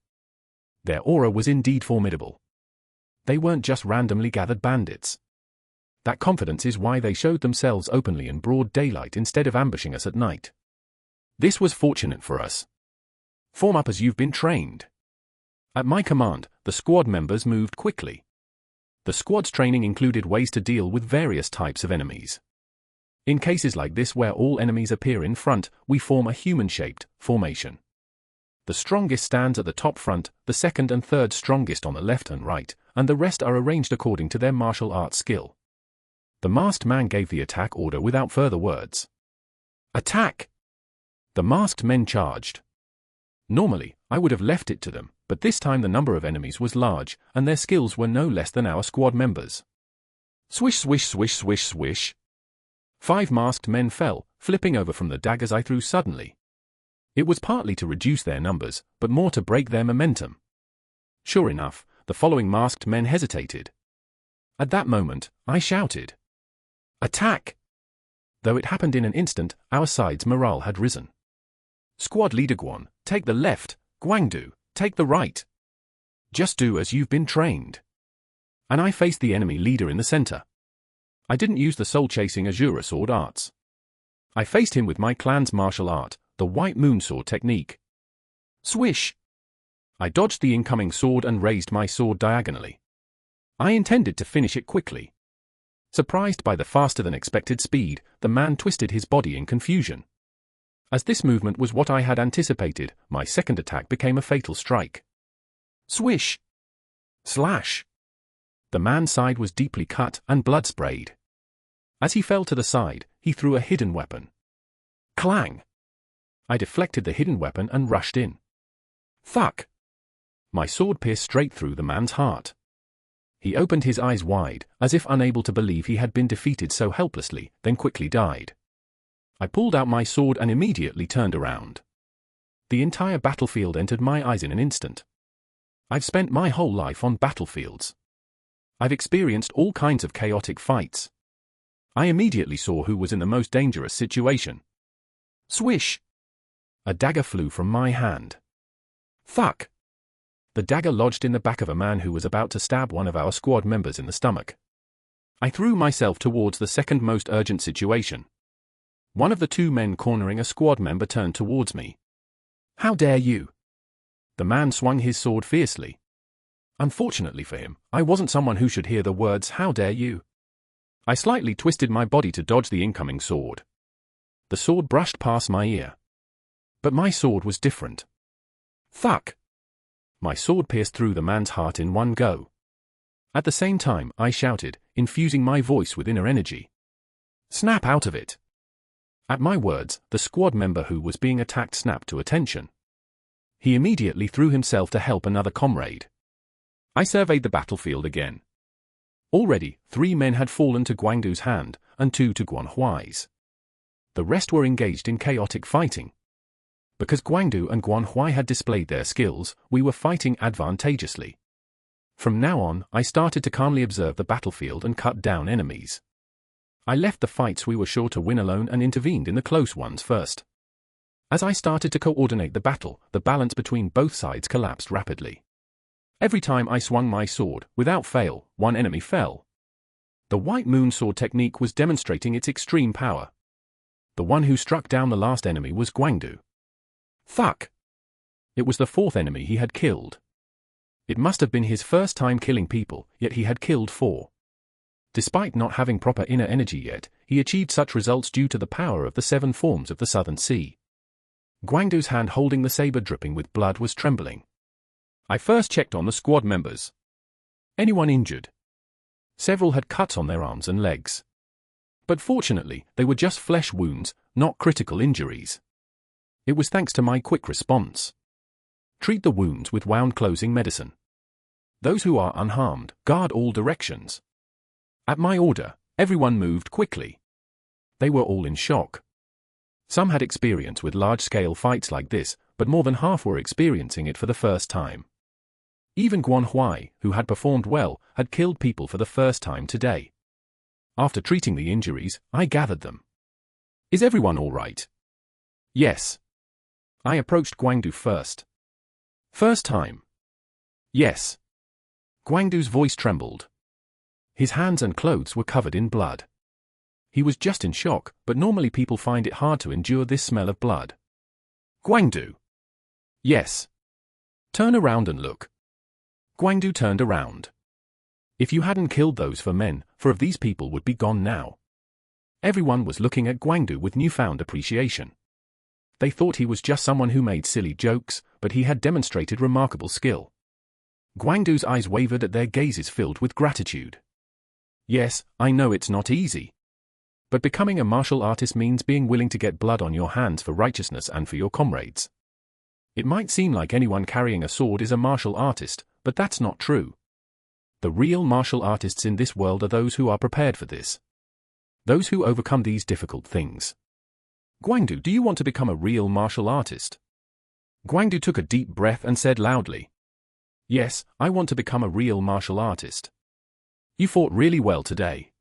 S1: Their aura was indeed formidable. They weren't just randomly gathered bandits. That confidence is why they showed themselves openly in broad daylight instead of ambushing us at night. This was fortunate for us. Form up as you've been trained. At my command, the squad members moved quickly. The squad's training included ways to deal with various types of enemies. In cases like this where all enemies appear in front, we form a human-shaped formation. The strongest stands at the top front, the second and third strongest on the left and right, and the rest are arranged according to their martial arts skill. The masked man gave the attack order without further words. Attack! The masked men charged. Normally, I would have left it to them, but this time the number of enemies was large, and their skills were no less than our squad members. Swish, swish, swish, swish, swish. 5 masked men fell, flipping over from the daggers I threw suddenly. It was partly to reduce their numbers, but more to break their momentum. Sure enough, the following masked men hesitated. At that moment, I shouted. Attack! Though it happened in an instant, our side's morale had risen. Squad leader Guan, take the left, Guangdu, take the right. Just do as you've been trained. And I faced the enemy leader in the center. I didn't use the soul-chasing Azura sword arts. I faced him with my clan's martial art, the White Moon Sword technique. Swish! I dodged the incoming sword and raised my sword diagonally. I intended to finish it quickly. Surprised by the faster-than-expected speed, the man twisted his body in confusion. As this movement was what I had anticipated, my second attack became a fatal strike. Swish! Slash! The man's side was deeply cut and blood sprayed. As he fell to the side, he threw a hidden weapon. Clang! I deflected the hidden weapon and rushed in. Fuck! My sword pierced straight through the man's heart. He opened his eyes wide, as if unable to believe he had been defeated so helplessly, then quickly died. I pulled out my sword and immediately turned around. The entire battlefield entered my eyes in an instant. I've spent my whole life on battlefields. I've experienced all kinds of chaotic fights. I immediately saw who was in the most dangerous situation. Swish! A dagger flew from my hand. Fuck! The dagger lodged in the back of a man who was about to stab one of our squad members in the stomach. I threw myself towards the second most urgent situation. One of the two men cornering a squad member turned towards me. How dare you? The man swung his sword fiercely. Unfortunately for him, I wasn't someone who should hear the words, "How dare you?" I slightly twisted my body to dodge the incoming sword. The sword brushed past my ear. But my sword was different. Fuck! My sword pierced through the man's heart in one go. At the same time, I shouted, infusing my voice with inner energy. Snap out of it! At my words, the squad member who was being attacked snapped to attention. He immediately threw himself to help another comrade. I surveyed the battlefield again. Already, 3 men had fallen to Guangdu's hand, and 2 to Guanhuai's. The rest were engaged in chaotic fighting. Because Guangdu and Guanhuai had displayed their skills, we were fighting advantageously. From now on, I started to calmly observe the battlefield and cut down enemies. I left the fights we were sure to win alone and intervened in the close ones first. As I started to coordinate the battle, the balance between both sides collapsed rapidly. Every time I swung my sword, without fail, one enemy fell. The White Moon Sword technique was demonstrating its extreme power. The one who struck down the last enemy was Guangdu. Fuck! It was the 4th enemy he had killed. It must have been his first time killing people, yet he had killed 4. Despite not having proper inner energy yet, he achieved such results due to the power of the 7 forms of the Southern Sea. Guangdu's hand holding the saber dripping with blood was trembling. I first checked on the squad members. Anyone injured? Several had cuts on their arms and legs. But fortunately, they were just flesh wounds, not critical injuries. It was thanks to my quick response. Treat the wounds with wound closing medicine. Those who are unharmed, guard all directions. At my order, everyone moved quickly. They were all in shock. Some had experience with large-scale fights like this, but more than half were experiencing it for the first time. Even Guanhuai, who had performed well, had killed people for the first time today. After treating the injuries, I gathered them. Is everyone all right? Yes. I approached Guangdu first. First time? Yes. Guangdu's voice trembled. His hands and clothes were covered in blood. He was just in shock, but normally people find it hard to endure this smell of blood. Guangdu? Yes. Turn around and look. Guangdu turned around. If you hadn't killed those 4 men, 4 of these people would be gone now. Everyone was looking at Guangdu with newfound appreciation. They thought he was just someone who made silly jokes, but he had demonstrated remarkable skill. Guangdu's eyes wavered at their gazes filled with gratitude. Yes, I know it's not easy. But becoming a martial artist means being willing to get blood on your hands for righteousness and for your comrades. It might seem like anyone carrying a sword is a martial artist, but that's not true. The real martial artists in this world are those who are prepared for this. Those who overcome these difficult things. Guangdu, do you want to become a real martial artist? Guangdu took a deep breath and said loudly. Yes, I want to become a real martial artist. You fought really well today.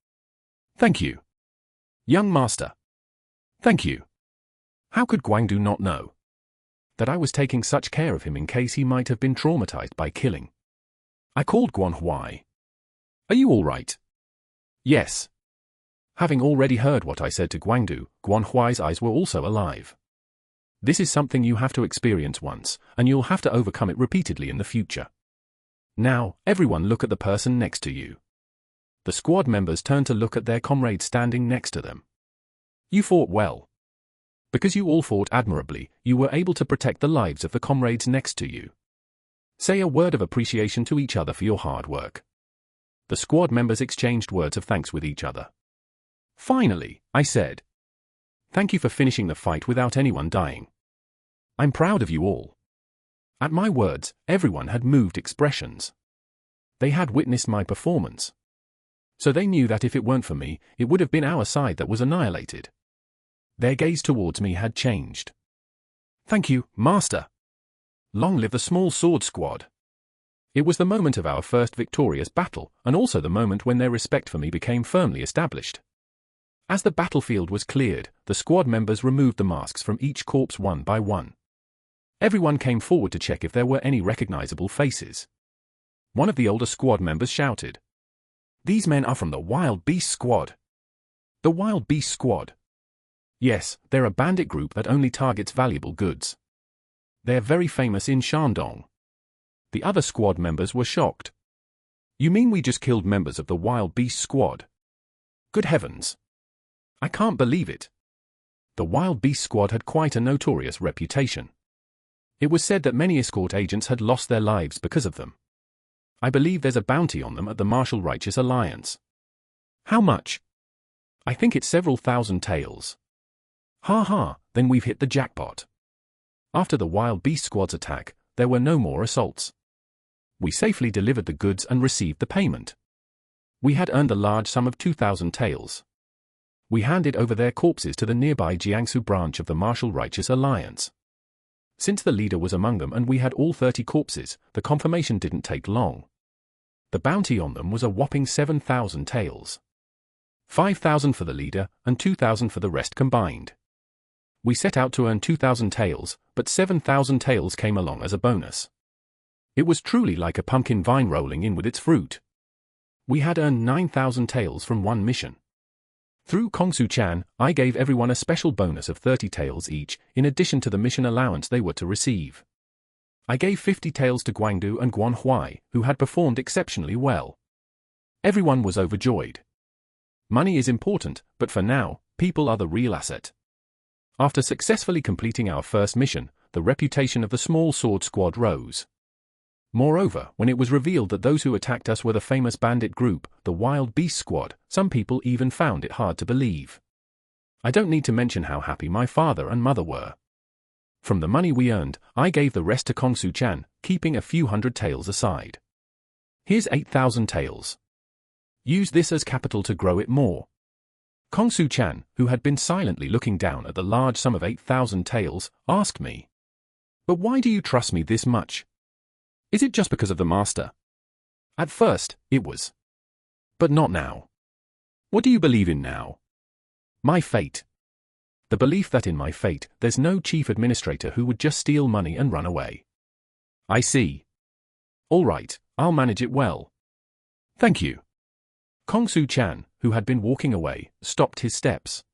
S1: Thank you. Young master. Thank you. How could Guangdu not know that I was taking such care of him in case he might have been traumatized by killing? I called Guanhuai. Are you all right? Yes. Having already heard what I said to Guangdu, Guanhuai's eyes were also alive. This is something you have to experience once, and you'll have to overcome it repeatedly in the future. Now, everyone look at the person next to you. The squad members turned to look at their comrade standing next to them. You fought well. Because you all fought admirably, you were able to protect the lives of the comrades next to you. Say a word of appreciation to each other for your hard work. The squad members exchanged words of thanks with each other. Finally, I said, thank you for finishing the fight without anyone dying. I'm proud of you all. At my words, everyone had moved expressions. They had witnessed my performance. So they knew that if it weren't for me, it would have been our side that was annihilated. Their gaze towards me had changed. "Thank you, Master. Long live the small sword squad." It was the moment of our first victorious battle, and also the moment when their respect for me became firmly established. As the battlefield was cleared, the squad members removed the masks from each corpse one by one. Everyone came forward to check if there were any recognizable faces. One of the older squad members shouted, "These men are from the Wild Beast Squad." The Wild Beast Squad? Yes, they're a bandit group that only targets valuable goods. They're very famous in Shandong. The other squad members were shocked. "You mean we just killed members of the Wild Beast Squad? Good heavens. I can't believe it." The Wild Beast Squad had quite a notorious reputation. It was said that many escort agents had lost their lives because of them. I believe there's a bounty on them at the Martial Righteous Alliance. How much? I think it's several thousand taels. Ha ha, then we've hit the jackpot. After the Wild Beast Squad's attack, there were no more assaults. We safely delivered the goods and received the payment. We had earned a large sum of 2,000 taels. We handed over their corpses to the nearby Jiangsu branch of the Martial Righteous Alliance. Since the leader was among them and we had all 30 corpses, the confirmation didn't take long. The bounty on them was a whopping 7,000 taels. 5,000 for the leader and 2,000 for the rest combined. We set out to earn 2,000 taels, but 7,000 taels came along as a bonus. It was truly like a pumpkin vine rolling in with its fruit. We had earned 9,000 taels from one mission. Through Kongsu-chan, I gave everyone a special bonus of 30 taels each, in addition to the mission allowance they were to receive. I gave 50 taels to Guangdu and Guanhui, who had performed exceptionally well. Everyone was overjoyed. Money is important, but for now, people are the real asset. After successfully completing our first mission, the reputation of the small sword squad rose. Moreover, when it was revealed that those who attacked us were the famous bandit group, the Wild Beast Squad, some people even found it hard to believe. I don't need to mention how happy my father and mother were. From the money we earned, I gave the rest to Kongsu-chan, keeping a few hundred taels aside. Here's 8,000 taels. Use this as capital to grow it more. Kongsu-chan, who had been silently looking down at the large sum of 8,000 taels, asked me, "But why do you trust me this much? Is it just because of the master?" At first, it was. But not now. What do you believe in now? My fate. The belief that in my fate, there's no chief administrator who would just steal money and run away. I see. All right, I'll manage it well. Thank you. Kongsu-chan, who had been walking away, stopped his steps.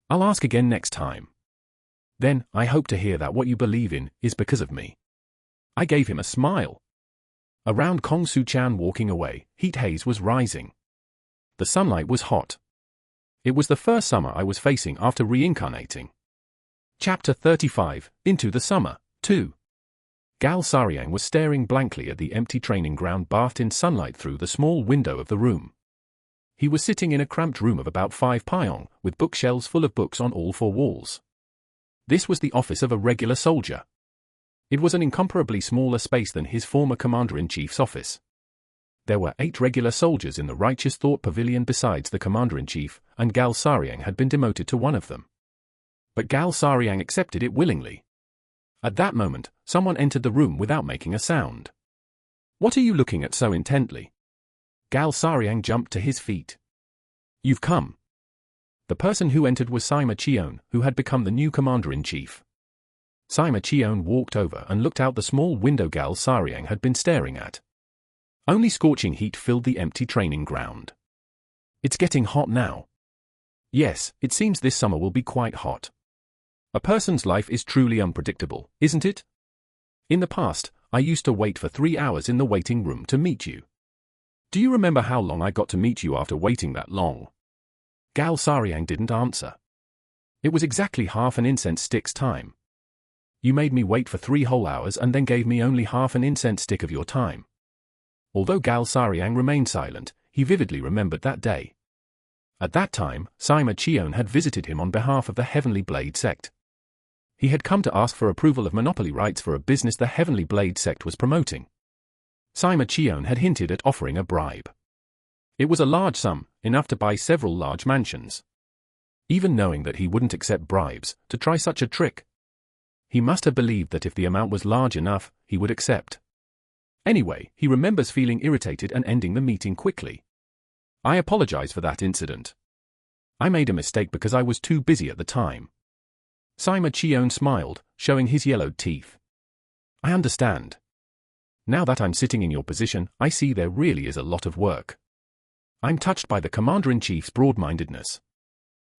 S1: I'll ask again next time. Then, I hope to hear that what you believe in is because of me. I gave him a smile. Around Kongsu-chan walking away, heat haze was rising. The sunlight was hot. It was the first summer I was facing after reincarnating. Chapter 35, Into the Summer, 2. Gal Sariang was staring blankly at the empty training ground bathed in sunlight through the small window of the room. He was sitting in a cramped room of about 5 pyong, with bookshelves full of books on all 4 walls. This was the office of a regular soldier. It was an incomparably smaller space than his former commander-in-chief's office. There were 8 regular soldiers in the Righteous Thought Pavilion besides the commander-in-chief, and Gal Sariang had been demoted to one of them. But Gal Sariang accepted it willingly. At that moment, someone entered the room without making a sound. What are you looking at so intently? Gal Sariang jumped to his feet. You've come. The person who entered was Sima Qion, who had become the new commander-in-chief. Sima Qion walked over and looked out the small window Gal Sariang had been staring at. Only scorching heat filled the empty training ground. It's getting hot now. Yes, it seems this summer will be quite hot. A person's life is truly unpredictable, isn't it? In the past, I used to wait for 3 hours in the waiting room to meet you. Do you remember how long I got to meet you after waiting that long? Gal Sariang didn't answer. It was exactly half an incense stick's time. You made me wait for 3 whole hours and then gave me only half an incense stick of your time. Although Gal Sariang remained silent, he vividly remembered that day. At that time, Sima Qion had visited him on behalf of the Heavenly Blade sect. He had come to ask for approval of monopoly rights for a business the Heavenly Blade sect was promoting. Sima Qian had hinted at offering a bribe. It was a large sum, enough to buy several large mansions. Even knowing that he wouldn't accept bribes, to try such a trick. He must have believed that if the amount was large enough, he would accept. Anyway, he remembers feeling irritated and ending the meeting quickly. I apologize for that incident. I made a mistake because I was too busy at the time. Sima Qian smiled, showing his yellowed teeth. I understand. Now that I'm sitting in your position, I see there really is a lot of work. I'm touched by the Commander-in-Chief's broad-mindedness.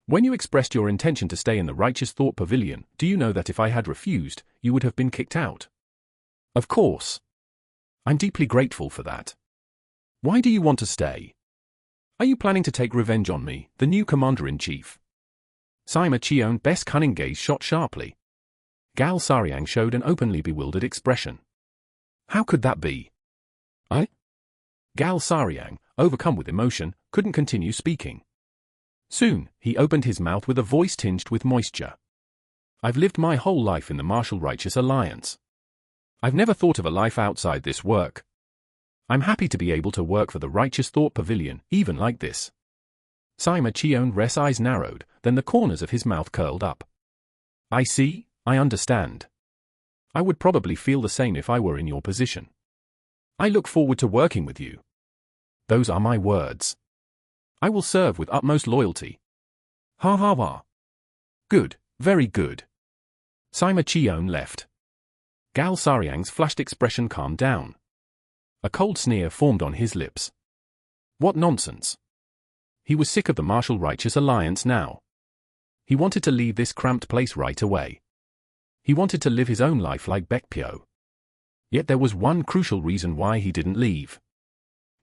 S1: When you expressed your intention to stay in the Righteous Thought Pavilion, do you know that if I had refused, you would have been kicked out? Of course. I'm deeply grateful for that. Why do you want to stay? Are you planning to take revenge on me, the new Commander-in-Chief? Sima Qian's best cunning gaze shot sharply. Gal Sariang showed an openly bewildered expression. How could that be? I? Gal Sariang, overcome with emotion, couldn't continue speaking. Soon, he opened his mouth with a voice tinged with moisture. I've lived my whole life in the Martial Righteous Alliance. I've never thought of a life outside this work. I'm happy to be able to work for the Righteous Thought Pavilion, even like this. Sima Qian's eyes narrowed, then the corners of his mouth curled up. I see, I understand. I would probably feel the same if I were in your position. I look forward to working with you. Those are my words. I will serve with utmost loyalty. Ha ha ha. Good, very good. Sima Qian left. Gal Sariang's flushed expression calmed down. A cold sneer formed on his lips. What nonsense. He was sick of the Martial Righteous Alliance now. He wanted to leave this cramped place right away. He wanted to live his own life like Baekpyo. Yet there was one crucial reason why he didn't leave.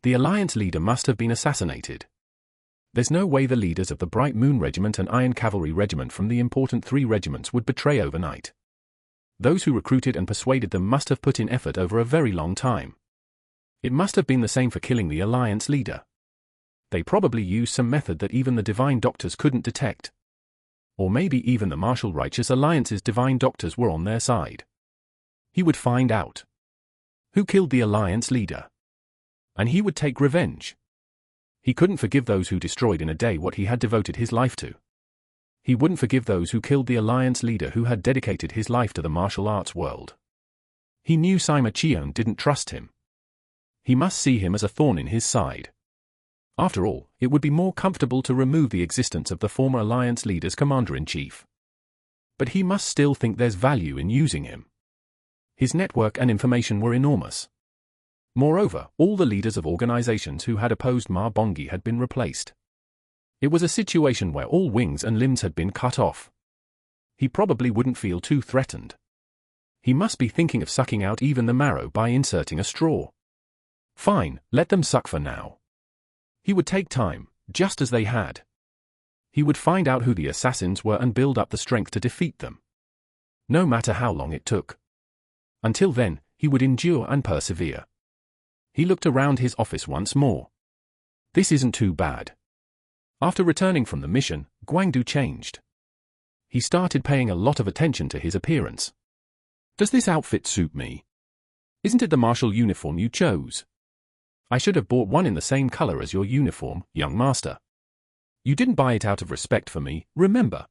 S1: The Alliance leader must have been assassinated. There's no way the leaders of the Bright Moon Regiment and Iron Cavalry Regiment from the important 3 regiments would betray overnight. Those who recruited and persuaded them must have put in effort over a very long time. It must have been the same for killing the Alliance leader. They probably used some method that even the Divine Doctors couldn't detect. Or maybe even the Martial Righteous Alliance's Divine Doctors were on their side. He would find out. Who killed the Alliance leader? And he would take revenge. He couldn't forgive those who destroyed in a day what he had devoted his life to. He wouldn't forgive those who killed the Alliance leader who had dedicated his life to the martial arts world. He knew Sima Qian didn't trust him. He must see him as a thorn in his side. After all, it would be more comfortable to remove the existence of the former Alliance leader's Commander-in-Chief. But he must still think there's value in using him. His network and information were enormous. Moreover, all the leaders of organizations who had opposed Ma Bongi had been replaced. It was a situation where all wings and limbs had been cut off. He probably wouldn't feel too threatened. He must be thinking of sucking out even the marrow by inserting a straw. Fine, let them suck for now. He would take time, just as they had. He would find out who the assassins were and build up the strength to defeat them. No matter how long it took. Until then, he would endure and persevere. He looked around his office once more. This isn't too bad. After returning from the mission, Guangdu changed. He started paying a lot of attention to his appearance. Does this outfit suit me? Isn't it the martial uniform you chose? I should have bought one in the same color as your uniform, young master. You didn't buy it out of respect for me, remember?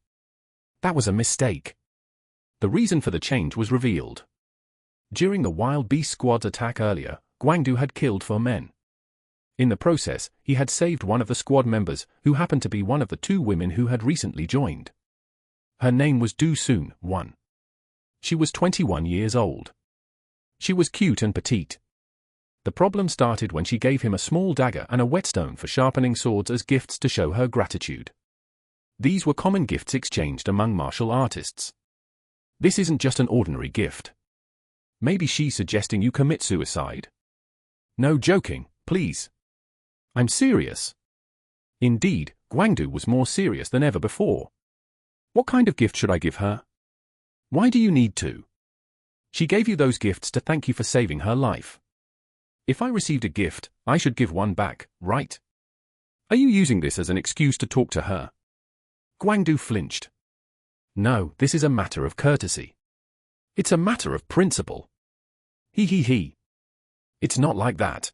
S1: That was a mistake. The reason for the change was revealed. During the Wild Beast Squad's attack earlier, Guangdu had killed 4 men. In the process, he had saved one of the squad members, who happened to be one of the 2 women who had recently joined. Her name was Du Sun, 1. She was 21 years old. She was cute and petite. The problem started when she gave him a small dagger and a whetstone for sharpening swords as gifts to show her gratitude. These were common gifts exchanged among martial artists. This isn't just an ordinary gift. Maybe she's suggesting you commit suicide. No joking, please. I'm serious. Indeed, Guangdu was more serious than ever before. What kind of gift should I give her? Why do you need to? She gave you those gifts to thank you for saving her life. If I received a gift, I should give one back, right? Are you using this as an excuse to talk to her? Guangdu flinched. No, this is a matter of courtesy. It's a matter of principle. He. It's not like that.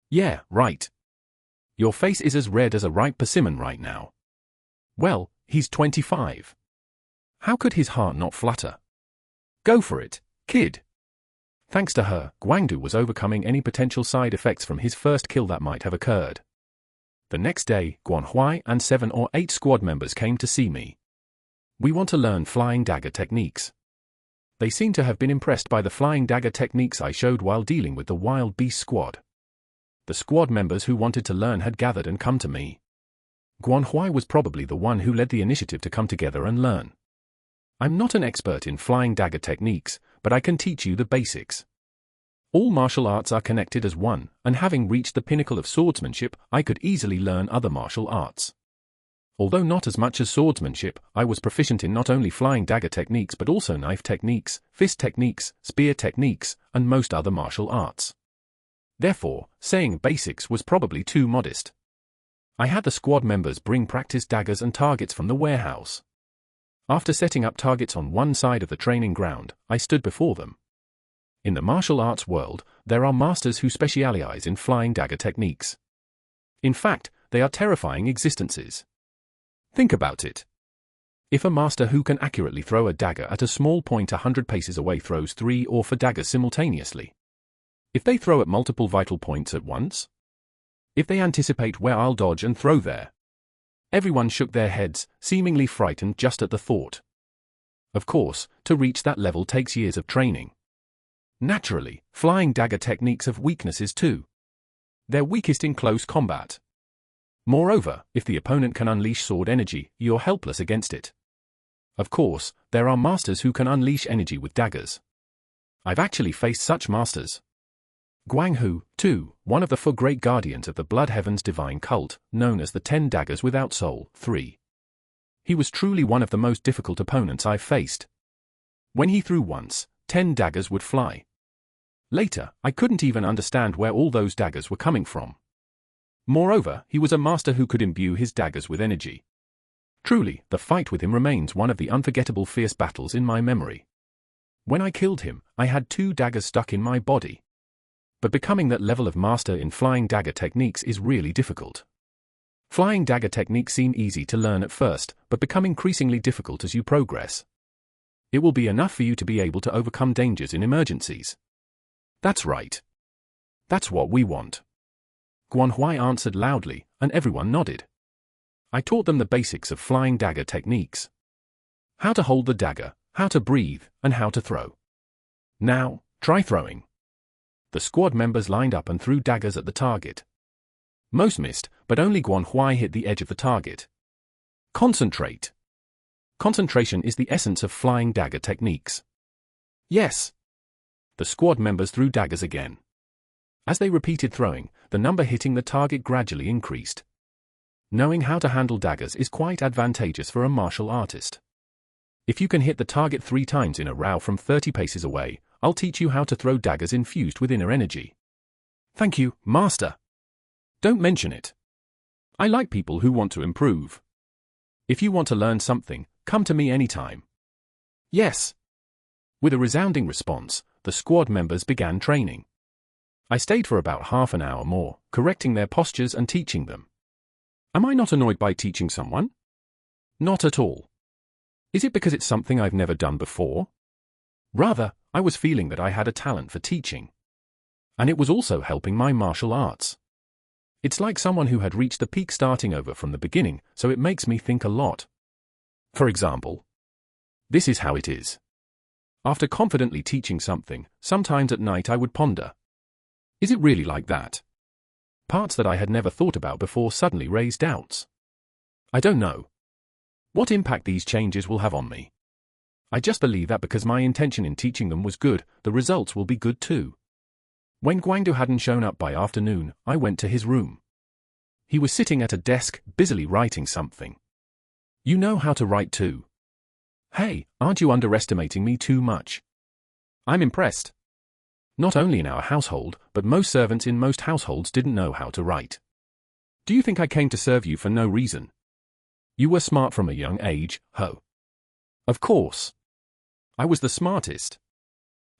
S1: Yeah, right. Your face is as red as a ripe persimmon right now. Well, he's 25. How could his heart not flutter? Go for it, kid. Thanks to her, Guangdu was overcoming any potential side effects from his first kill that might have occurred. The next day, Guanhui and 7 or 8 squad members came to see me. We want to learn flying dagger techniques. They seem to have been impressed by the flying dagger techniques I showed while dealing with the Wild Beast squad. The squad members who wanted to learn had gathered and come to me. Guanhui was probably the one who led the initiative to come together and learn. I'm not an expert in flying dagger techniques, but I can teach you the basics. All martial arts are connected as one, and having reached the pinnacle of swordsmanship, I could easily learn other martial arts. Although not as much as swordsmanship, I was proficient in not only flying dagger techniques but also knife techniques, fist techniques, spear techniques, and most other martial arts. Therefore, saying basics was probably too modest. I had the squad members bring practice daggers and targets from the warehouse. After setting up targets on one side of the training ground, I stood before them. In the martial arts world, there are masters who specialize in flying dagger techniques. In fact, they are terrifying existences. Think about it. If a master who can accurately throw a dagger at a small point 100 paces away throws 3 or 4 daggers simultaneously. If they throw at multiple vital points at once? If they anticipate where I'll dodge and throw there? Everyone shook their heads, seemingly frightened just at the thought. Of course, to reach that level takes years of training. Naturally, flying dagger techniques have weaknesses too. They're weakest in close combat. Moreover, if the opponent can unleash sword energy, you're helpless against it. Of course, there are masters who can unleash energy with daggers. I've actually faced such masters. Guanghu, too, one of the 4 great guardians of the Blood Heaven's divine cult, known as the 10 Daggers Without Soul, 3. He was truly one of the most difficult opponents I've faced. When he threw once, 10 daggers would fly. Later, I couldn't even understand where all those daggers were coming from. Moreover, he was a master who could imbue his daggers with energy. Truly, the fight with him remains one of the unforgettable fierce battles in my memory. When I killed him, I had 2 daggers stuck in my body. But becoming that level of master in flying dagger techniques is really difficult. Flying dagger techniques seem easy to learn at first, but become increasingly difficult as you progress. It will be enough for you to be able to overcome dangers in emergencies. That's right. That's what we want. Guanhui answered loudly, and everyone nodded. I taught them the basics of flying dagger techniques. How to hold the dagger, how to breathe, and how to throw. Now, try throwing. The squad members lined up and threw daggers at the target. Most missed, but only Guanhui hit the edge of the target. Concentrate. Concentration is the essence of flying dagger techniques. Yes. The squad members threw daggers again. As they repeated throwing, the number hitting the target gradually increased. Knowing how to handle daggers is quite advantageous for a martial artist. If you can hit the target 3 times in a row from 30 paces away, I'll teach you how to throw daggers infused with inner energy. Thank you, Master. Don't mention it. I like people who want to improve. If you want to learn something, come to me anytime. Yes. With a resounding response, the squad members began training. I stayed for about half an hour more, correcting their postures and teaching them. Am I not annoyed by teaching someone? Not at all. Is it because it's something I've never done before? Rather, I was feeling that I had a talent for teaching. And it was also helping my martial arts. It's like someone who had reached the peak starting over from the beginning, so it makes me think a lot. For example, this is how it is. After confidently teaching something, sometimes at night I would ponder. Is it really like that? Parts that I had never thought about before suddenly raised doubts. I don't know what impact these changes will have on me. I just believe that because my intention in teaching them was good, the results will be good too. When Guangdu hadn't shown up by afternoon, I went to his room. He was sitting at a desk, busily writing something. You know how to write too. Hey, aren't you underestimating me too much? I'm impressed. Not only in our household, but most servants in most households didn't know how to write. Do you think I came to serve you for no reason? You were smart from a young age, ho. Of course. I was the smartest.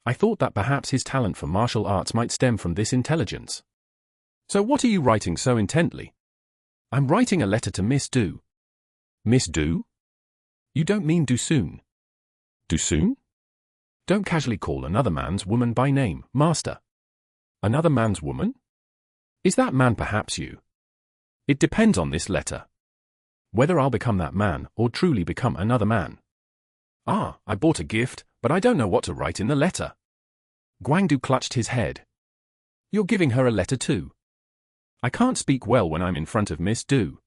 S1: I thought that perhaps his talent for martial arts might stem from this intelligence. So what are you writing so intently? I'm writing a letter to Miss Du. Miss Du? You don't mean Dusoon. Dusoon? Don't casually call another man's woman by name, master. Another man's woman? Is that man perhaps you? It depends on this letter. Whether I'll become that man or truly become another man. Ah, I bought a gift, but I don't know what to write in the letter. Guangdu clutched his head. You're giving her a letter too. I can't speak well when I'm in front of Miss Du.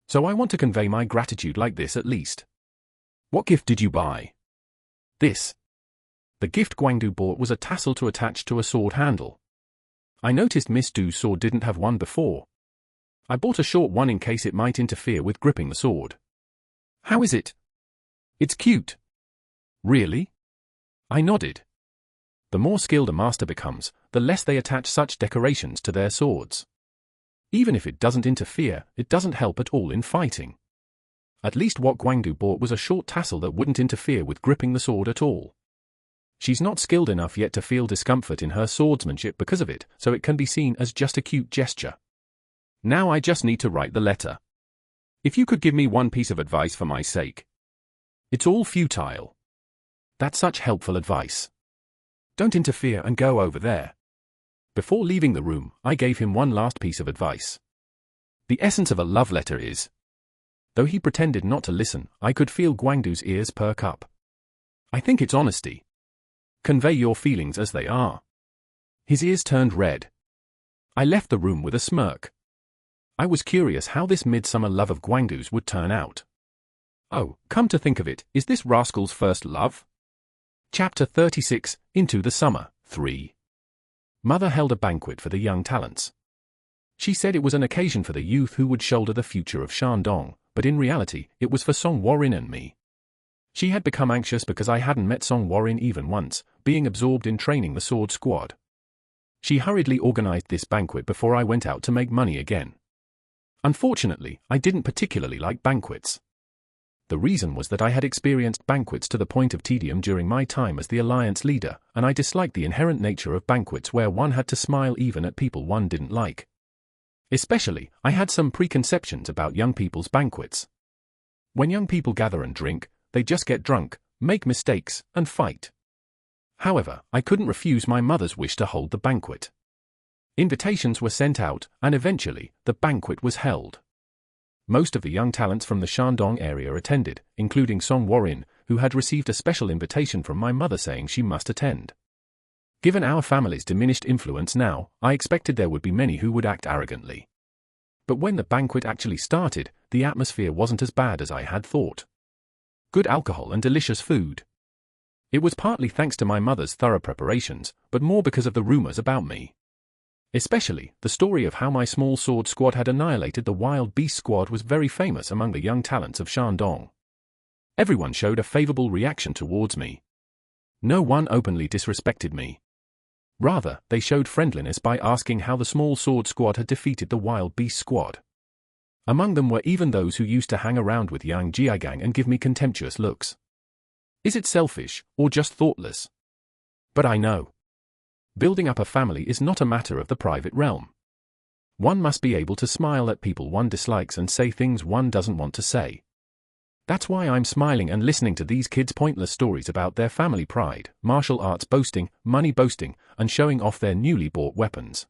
S1: So I want to convey my gratitude like this at least. What gift did you buy? This. The gift Guangdu bought was a tassel to attach to a sword handle. I noticed Miss Du's sword didn't have one before. I bought a short one in case it might interfere with gripping the sword. How is it? It's cute. Really? I nodded. The more skilled a master becomes, the less they attach such decorations to their swords. Even if it doesn't interfere, it doesn't help at all in fighting. At least what Guangdu bought was a short tassel that wouldn't interfere with gripping the sword at all. She's not skilled enough yet to feel discomfort in her swordsmanship because of it, so it can be seen as just a cute gesture. Now I just need to write the letter. If you could give me one piece of advice for my sake. It's all futile. That's such helpful advice. Don't interfere and go over there. Before leaving the room, I gave him one last piece of advice. The essence of a love letter is. Though he pretended not to listen, I could feel Guangdu's ears perk up. I think it's honesty. Convey your feelings as they are. His ears turned red. I left the room with a smirk. I was curious how this midsummer love of Guangdu's would turn out. Oh, come to think of it, is this rascal's first love? Chapter 36, Into the Summer, 3. Mother held a banquet for the young talents. She said it was an occasion for the youth who would shoulder the future of Shandong, but in reality, it was for Song Warren and me. She had become anxious because I hadn't met Song Warren even once, being absorbed in training the sword squad. She hurriedly organized this banquet before I went out to make money again. Unfortunately, I didn't particularly like banquets. The reason was that I had experienced banquets to the point of tedium during my time as the alliance leader, and I disliked the inherent nature of banquets where one had to smile even at people one didn't like. Especially, I had some preconceptions about young people's banquets. When young people gather and drink, they just get drunk, make mistakes, and fight. However, I couldn't refuse my mother's wish to hold the banquet. Invitations were sent out, and eventually, the banquet was held. Most of the young talents from the Shandong area attended, including Song Warren, who had received a special invitation from my mother saying she must attend. Given our family's diminished influence now, I expected there would be many who would act arrogantly. But when the banquet actually started, the atmosphere wasn't as bad as I had thought. Good alcohol and delicious food. It was partly thanks to my mother's thorough preparations, but more because of the rumors about me. Especially, the story of how my small sword squad had annihilated the wild beast squad was very famous among the young talents of Shandong. Everyone showed a favorable reaction towards me. No one openly disrespected me. Rather, they showed friendliness by asking how the small sword squad had defeated the wild beast squad. Among them were even those who used to hang around with Yang Jiagang and give me contemptuous looks. Is it selfish, or just thoughtless? But I know. Building up a family is not a matter of the private realm. One must be able to smile at people one dislikes and say things one doesn't want to say. That's why I'm smiling and listening to these kids' pointless stories about their family pride, martial arts boasting, money boasting, and showing off their newly bought weapons.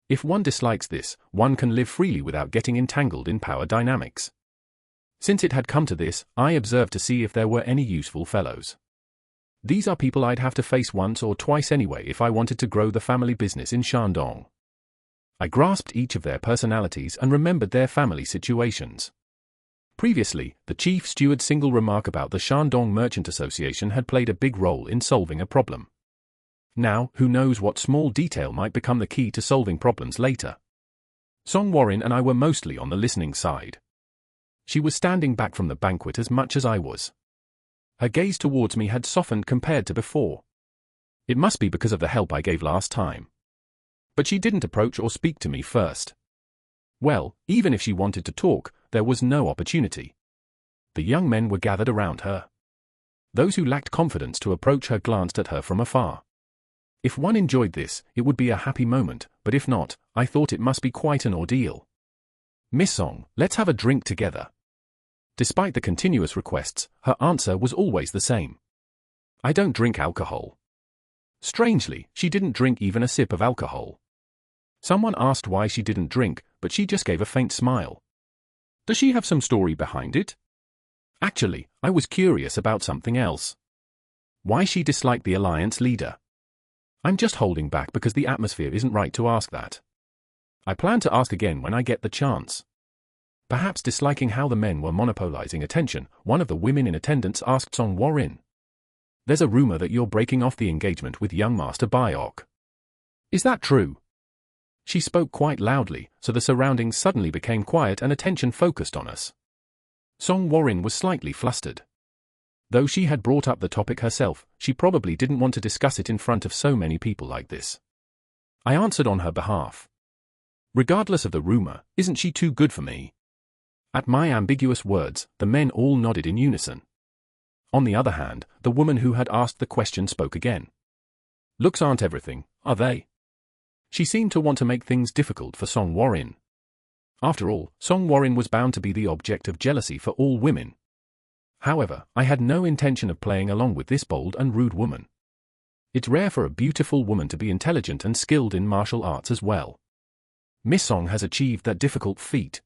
S1: If one dislikes this, one can live freely without getting entangled in power dynamics. Since it had come to this, I observed to see if there were any useful fellows. These are people I'd have to face once or twice anyway if I wanted to grow the family business in Shandong. I grasped each of their personalities and remembered their family situations. Previously, the chief steward's single remark about the Shandong Merchant Association had played a big role in solving a problem. Now, who knows what small detail might become the key to solving problems later. Song Warren and I were mostly on the listening side. She was standing back from the banquet as much as I was. Her gaze towards me had softened compared to before. It must be because of the help I gave last time. But she didn't approach or speak to me first. Well, even if she wanted to talk, there was no opportunity. The young men were gathered around her. Those who lacked confidence to approach her glanced at her from afar. If one enjoyed this, it would be a happy moment, but if not, I thought it must be quite an ordeal. "Miss Song, let's have a drink together." Despite the continuous requests, her answer was always the same. "I don't drink alcohol." Strangely, she didn't drink even a sip of alcohol. Someone asked why she didn't drink, but she just gave a faint smile. Does she have some story behind it? Actually, I was curious about something else. Why she disliked the alliance leader. I'm just holding back because the atmosphere isn't right to ask that. I plan to ask again when I get the chance. Perhaps disliking how the men were monopolizing attention, one of the women in attendance asked Song Warren. "There's a rumor that you're breaking off the engagement with young Master Byok. Is that true?" She spoke quite loudly, so the surroundings suddenly became quiet and attention focused on us. Song Warren was slightly flustered. Though she had brought up the topic herself, she probably didn't want to discuss it in front of so many people like this. I answered on her behalf. "Regardless of the rumor, isn't she too good for me?" At my ambiguous words, the men all nodded in unison. On the other hand, the woman who had asked the question spoke again. "Looks aren't everything, are they?" She seemed to want to make things difficult for Song Warren. After all, Song Warren was bound to be the object of jealousy for all women. However, I had no intention of playing along with this bold and rude woman. It's rare for a beautiful woman to be intelligent and skilled in martial arts as well. Miss Song has achieved that difficult feat.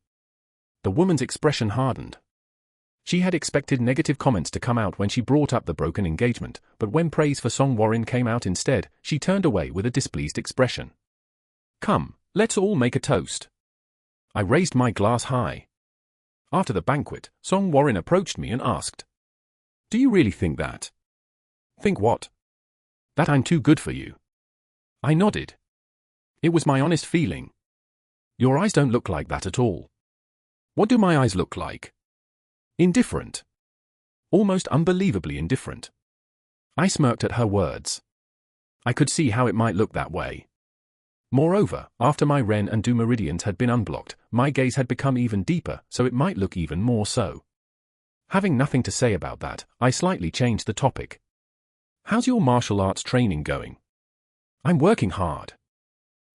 S1: The woman's expression hardened. She had expected negative comments to come out when she brought up the broken engagement, but when praise for Song Warren came out instead, she turned away with a displeased expression. "Come, let's all make a toast." I raised my glass high. After the banquet, Song Warren approached me and asked, "Do you really think that?" "Think what?" "That I'm too good for you." I nodded. It was my honest feeling. "Your eyes don't look like that at all." "What do my eyes look like?" "Indifferent. Almost unbelievably indifferent." I smirked at her words. I could see how it might look that way. Moreover, after my Ren and Du meridians had been unblocked, my gaze had become even deeper, so it might look even more so. Having nothing to say about that, I slightly changed the topic. "How's your martial arts training going?" "I'm working hard."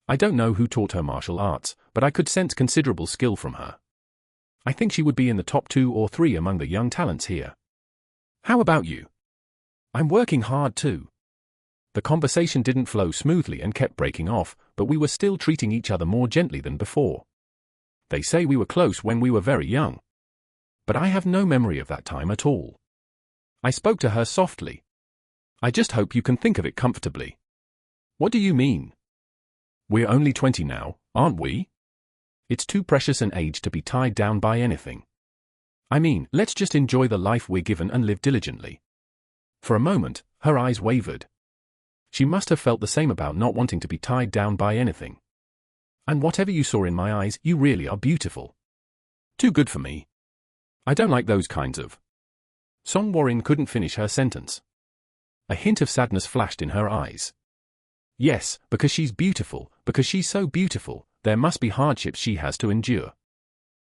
S1: I don't know who taught her martial arts, but I could sense considerable skill from her. I think she would be in the top 2 or 3 among the young talents here. "How about you?" "I'm working hard too." The conversation didn't flow smoothly and kept breaking off, but we were still treating each other more gently than before. They say we were close when we were very young. But I have no memory of that time at all. I spoke to her softly. "I just hope you can think of it comfortably." "What do you mean?" "We're only 20 now, aren't we? It's too precious an age to be tied down by anything. I mean, let's just enjoy the life we're given and live diligently." For a moment, her eyes wavered. She must have felt the same about not wanting to be tied down by anything. "And whatever you saw in my eyes, you really are beautiful." "Too good for me." "I don't like those kinds of." Song Warren couldn't finish her sentence. A hint of sadness flashed in her eyes. "Yes, because she's beautiful, because she's so beautiful, there must be hardships she has to endure.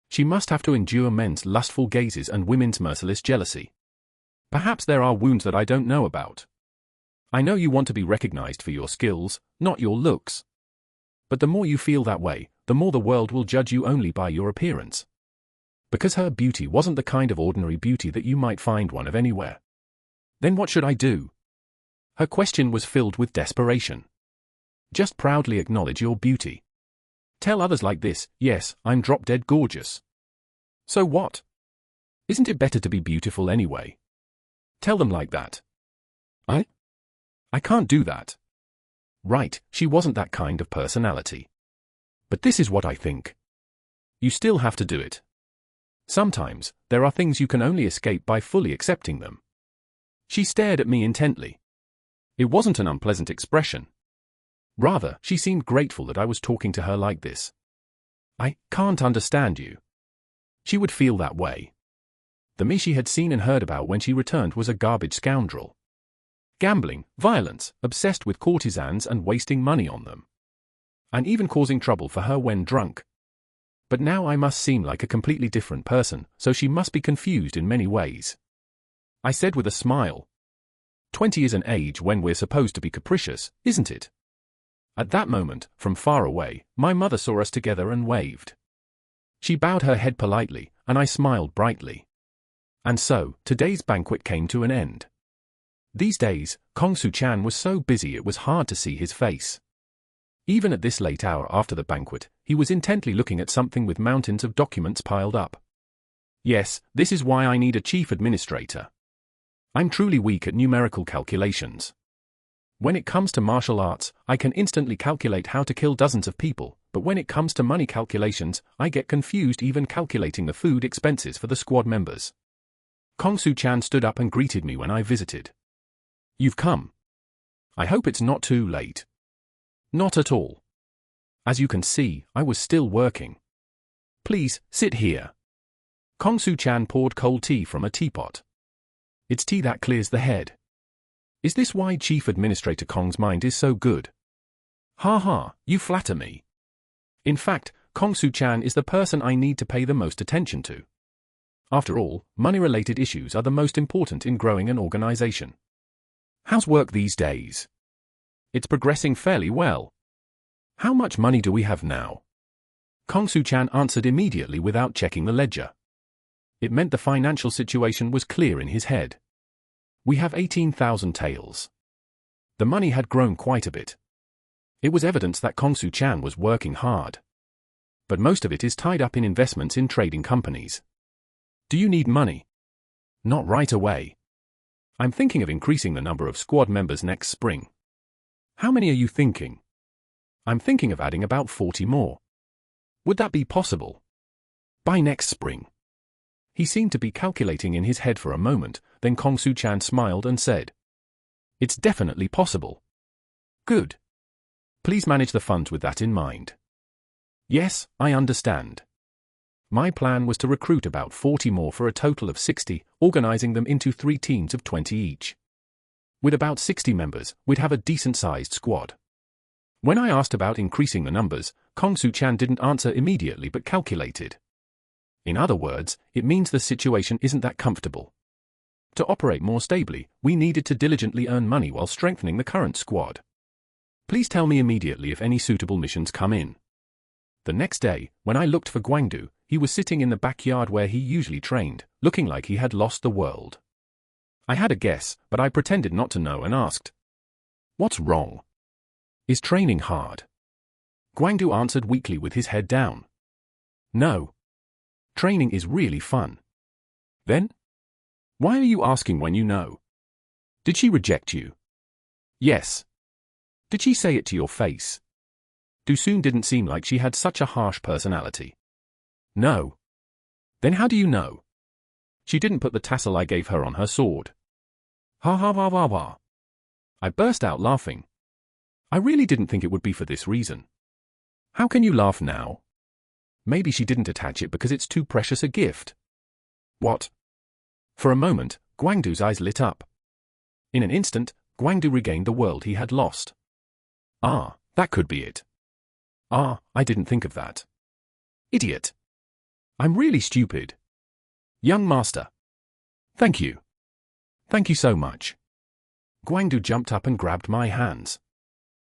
S1: She must have to endure men's lustful gazes and women's merciless jealousy. Perhaps there are wounds that I don't know about. I know you want to be recognized for your skills, not your looks. But the more you feel that way, the more the world will judge you only by your appearance. Because her beauty wasn't the kind of ordinary beauty that you might find one of anywhere. Then what should I do?" Her question was filled with desperation. "Just proudly acknowledge your beauty. Tell others like this, yes, I'm drop-dead gorgeous." "So what? Isn't it better to be beautiful anyway?" "Tell them like that." I can't do that." Right, she wasn't that kind of personality. "But this is what I think. You still have to do it. Sometimes, there are things you can only escape by fully accepting them." She stared at me intently. It wasn't an unpleasant expression. Rather, she seemed grateful that I was talking to her like this. "I can't understand you." She would feel that way. The me she had seen and heard about when she returned was a garbage scoundrel. Gambling, violence, obsessed with courtesans and wasting money on them. And even causing trouble for her when drunk. But now I must seem like a completely different person, so she must be confused in many ways. I said with a smile, 20 is an age when we're supposed to be capricious, isn't it? At that moment, from far away, my mother saw us together and waved. She bowed her head politely, and I smiled brightly. And so, today's banquet came to an end. These days, Kong Su-chan was so busy it was hard to see his face. Even at this late hour after the banquet, he was intently looking at something with mountains of documents piled up. Yes, this is why I need a chief administrator. I'm truly weak at numerical calculations. When it comes to martial arts, I can instantly calculate how to kill dozens of people, but when it comes to money calculations, I get confused even calculating the food expenses for the squad members. Kong Su-chan stood up and greeted me when I visited. You've come. I hope it's not too late. Not at all. As you can see, I was still working. Please, sit here. Kong Su-chan poured cold tea from a teapot. It's tea that clears the head. Is this why Chief Administrator Kong's mind is so good? Ha ha, you flatter me. In fact, Kong Su-chan is the person I need to pay the most attention to. After all, money-related issues are the most important in growing an organization. How's work these days? It's progressing fairly well. How much money do we have now? Kong Su-chan answered immediately without checking the ledger. It meant the financial situation was clear in his head. We have 18,000 taels. The money had grown quite a bit. It was evidence that Kong Su-chan was working hard. But most of it is tied up in investments in trading companies. Do you need money? Not right away. I'm thinking of increasing the number of squad members next spring. How many are you thinking? I'm thinking of adding about 40 more. Would that be possible? By next spring. He seemed to be calculating in his head for a moment, then Kong Su-chan smiled and said, It's definitely possible. Good. Please manage the funds with that in mind. Yes, I understand. My plan was to recruit about 40 more for a total of 60, organizing them into 3 teams of 20 each. With about 60 members, we'd have a decent-sized squad. When I asked about increasing the numbers, Kong Su-chan didn't answer immediately but calculated. In other words, it means the situation isn't that comfortable. To operate more stably, we needed to diligently earn money while strengthening the current squad. Please tell me immediately if any suitable missions come in. The next day, when I looked for Guangdu, he was sitting in the backyard where he usually trained, looking like he had lost the world. I had a guess, but I pretended not to know and asked, What's wrong? Is training hard? Guangdu answered weakly with his head down. No. Training is really fun. Then? Why are you asking when you know? Did she reject you? Yes. Did she say it to your face? Do-soon didn't seem like she had such a harsh personality. No. Then how do you know? She didn't put the tassel I gave her on her sword. Ha ha ha ha ha. I burst out laughing. I really didn't think it would be for this reason. How can you laugh now? Maybe she didn't attach it because it's too precious a gift. What? For a moment, Guangdu's eyes lit up. In an instant, Guangdu regained the world he had lost. Ah, that could be it. Ah, I didn't think of that. Idiot. I'm really stupid. Young master. Thank you. Thank you so much. Guangdu jumped up and grabbed my hands.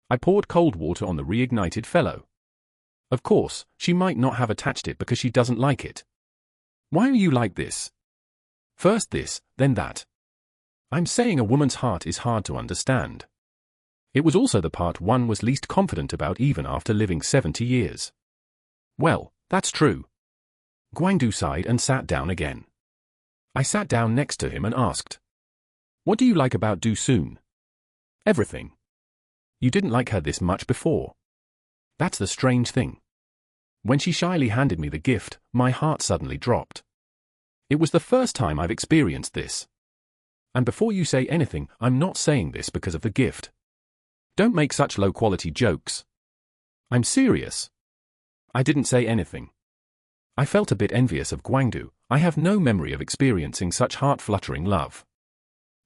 S1: I poured cold water on the reignited fellow. Of course, she might not have attached it because she doesn't like it. Why are you like this? First this, then that. I'm saying a woman's heart is hard to understand. It was also the part one was least confident about even after living 70 years. Well, that's true. Guangdu sighed and sat down again. I sat down next to him and asked, What do you like about Do-soon? Everything. You didn't like her this much before. That's the strange thing. When she shyly handed me the gift, my heart suddenly dropped. It was the first time I've experienced this. And before you say anything, I'm not saying this because of the gift. Don't make such low-quality jokes. I'm serious. I didn't say anything. I felt a bit envious of Guangdu. I have no memory of experiencing such heart-fluttering love.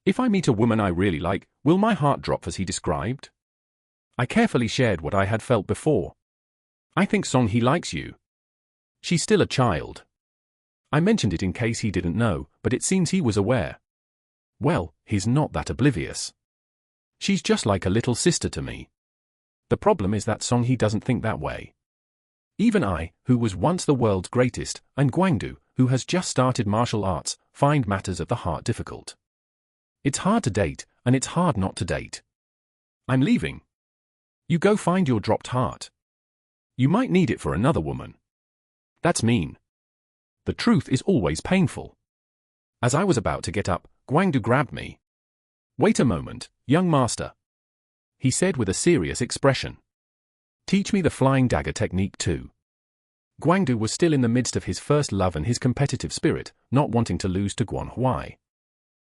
S1: If I meet a woman I really like, will my heart drop as he described? I carefully shared what I had felt before. I think Song-hee likes you. She's still a child. I mentioned it in case he didn't know, but it seems he was aware. Well, he's not that oblivious. She's just like a little sister to me. The problem is that Song He doesn't think that way. Even I, who was once the world's greatest, and Guangdu, who has just started martial arts, find matters of the heart difficult. It's hard to date, and it's hard not to date. I'm leaving. You go find your dropped heart. You might need it for another woman. That's mean. The truth is always painful. As I was about to get up, Guangdu grabbed me. Wait a moment, young master, he said with a serious expression. Teach me the flying dagger technique too. Guangdu was still in the midst of his first love and his competitive spirit, not wanting to lose to Guan Huai.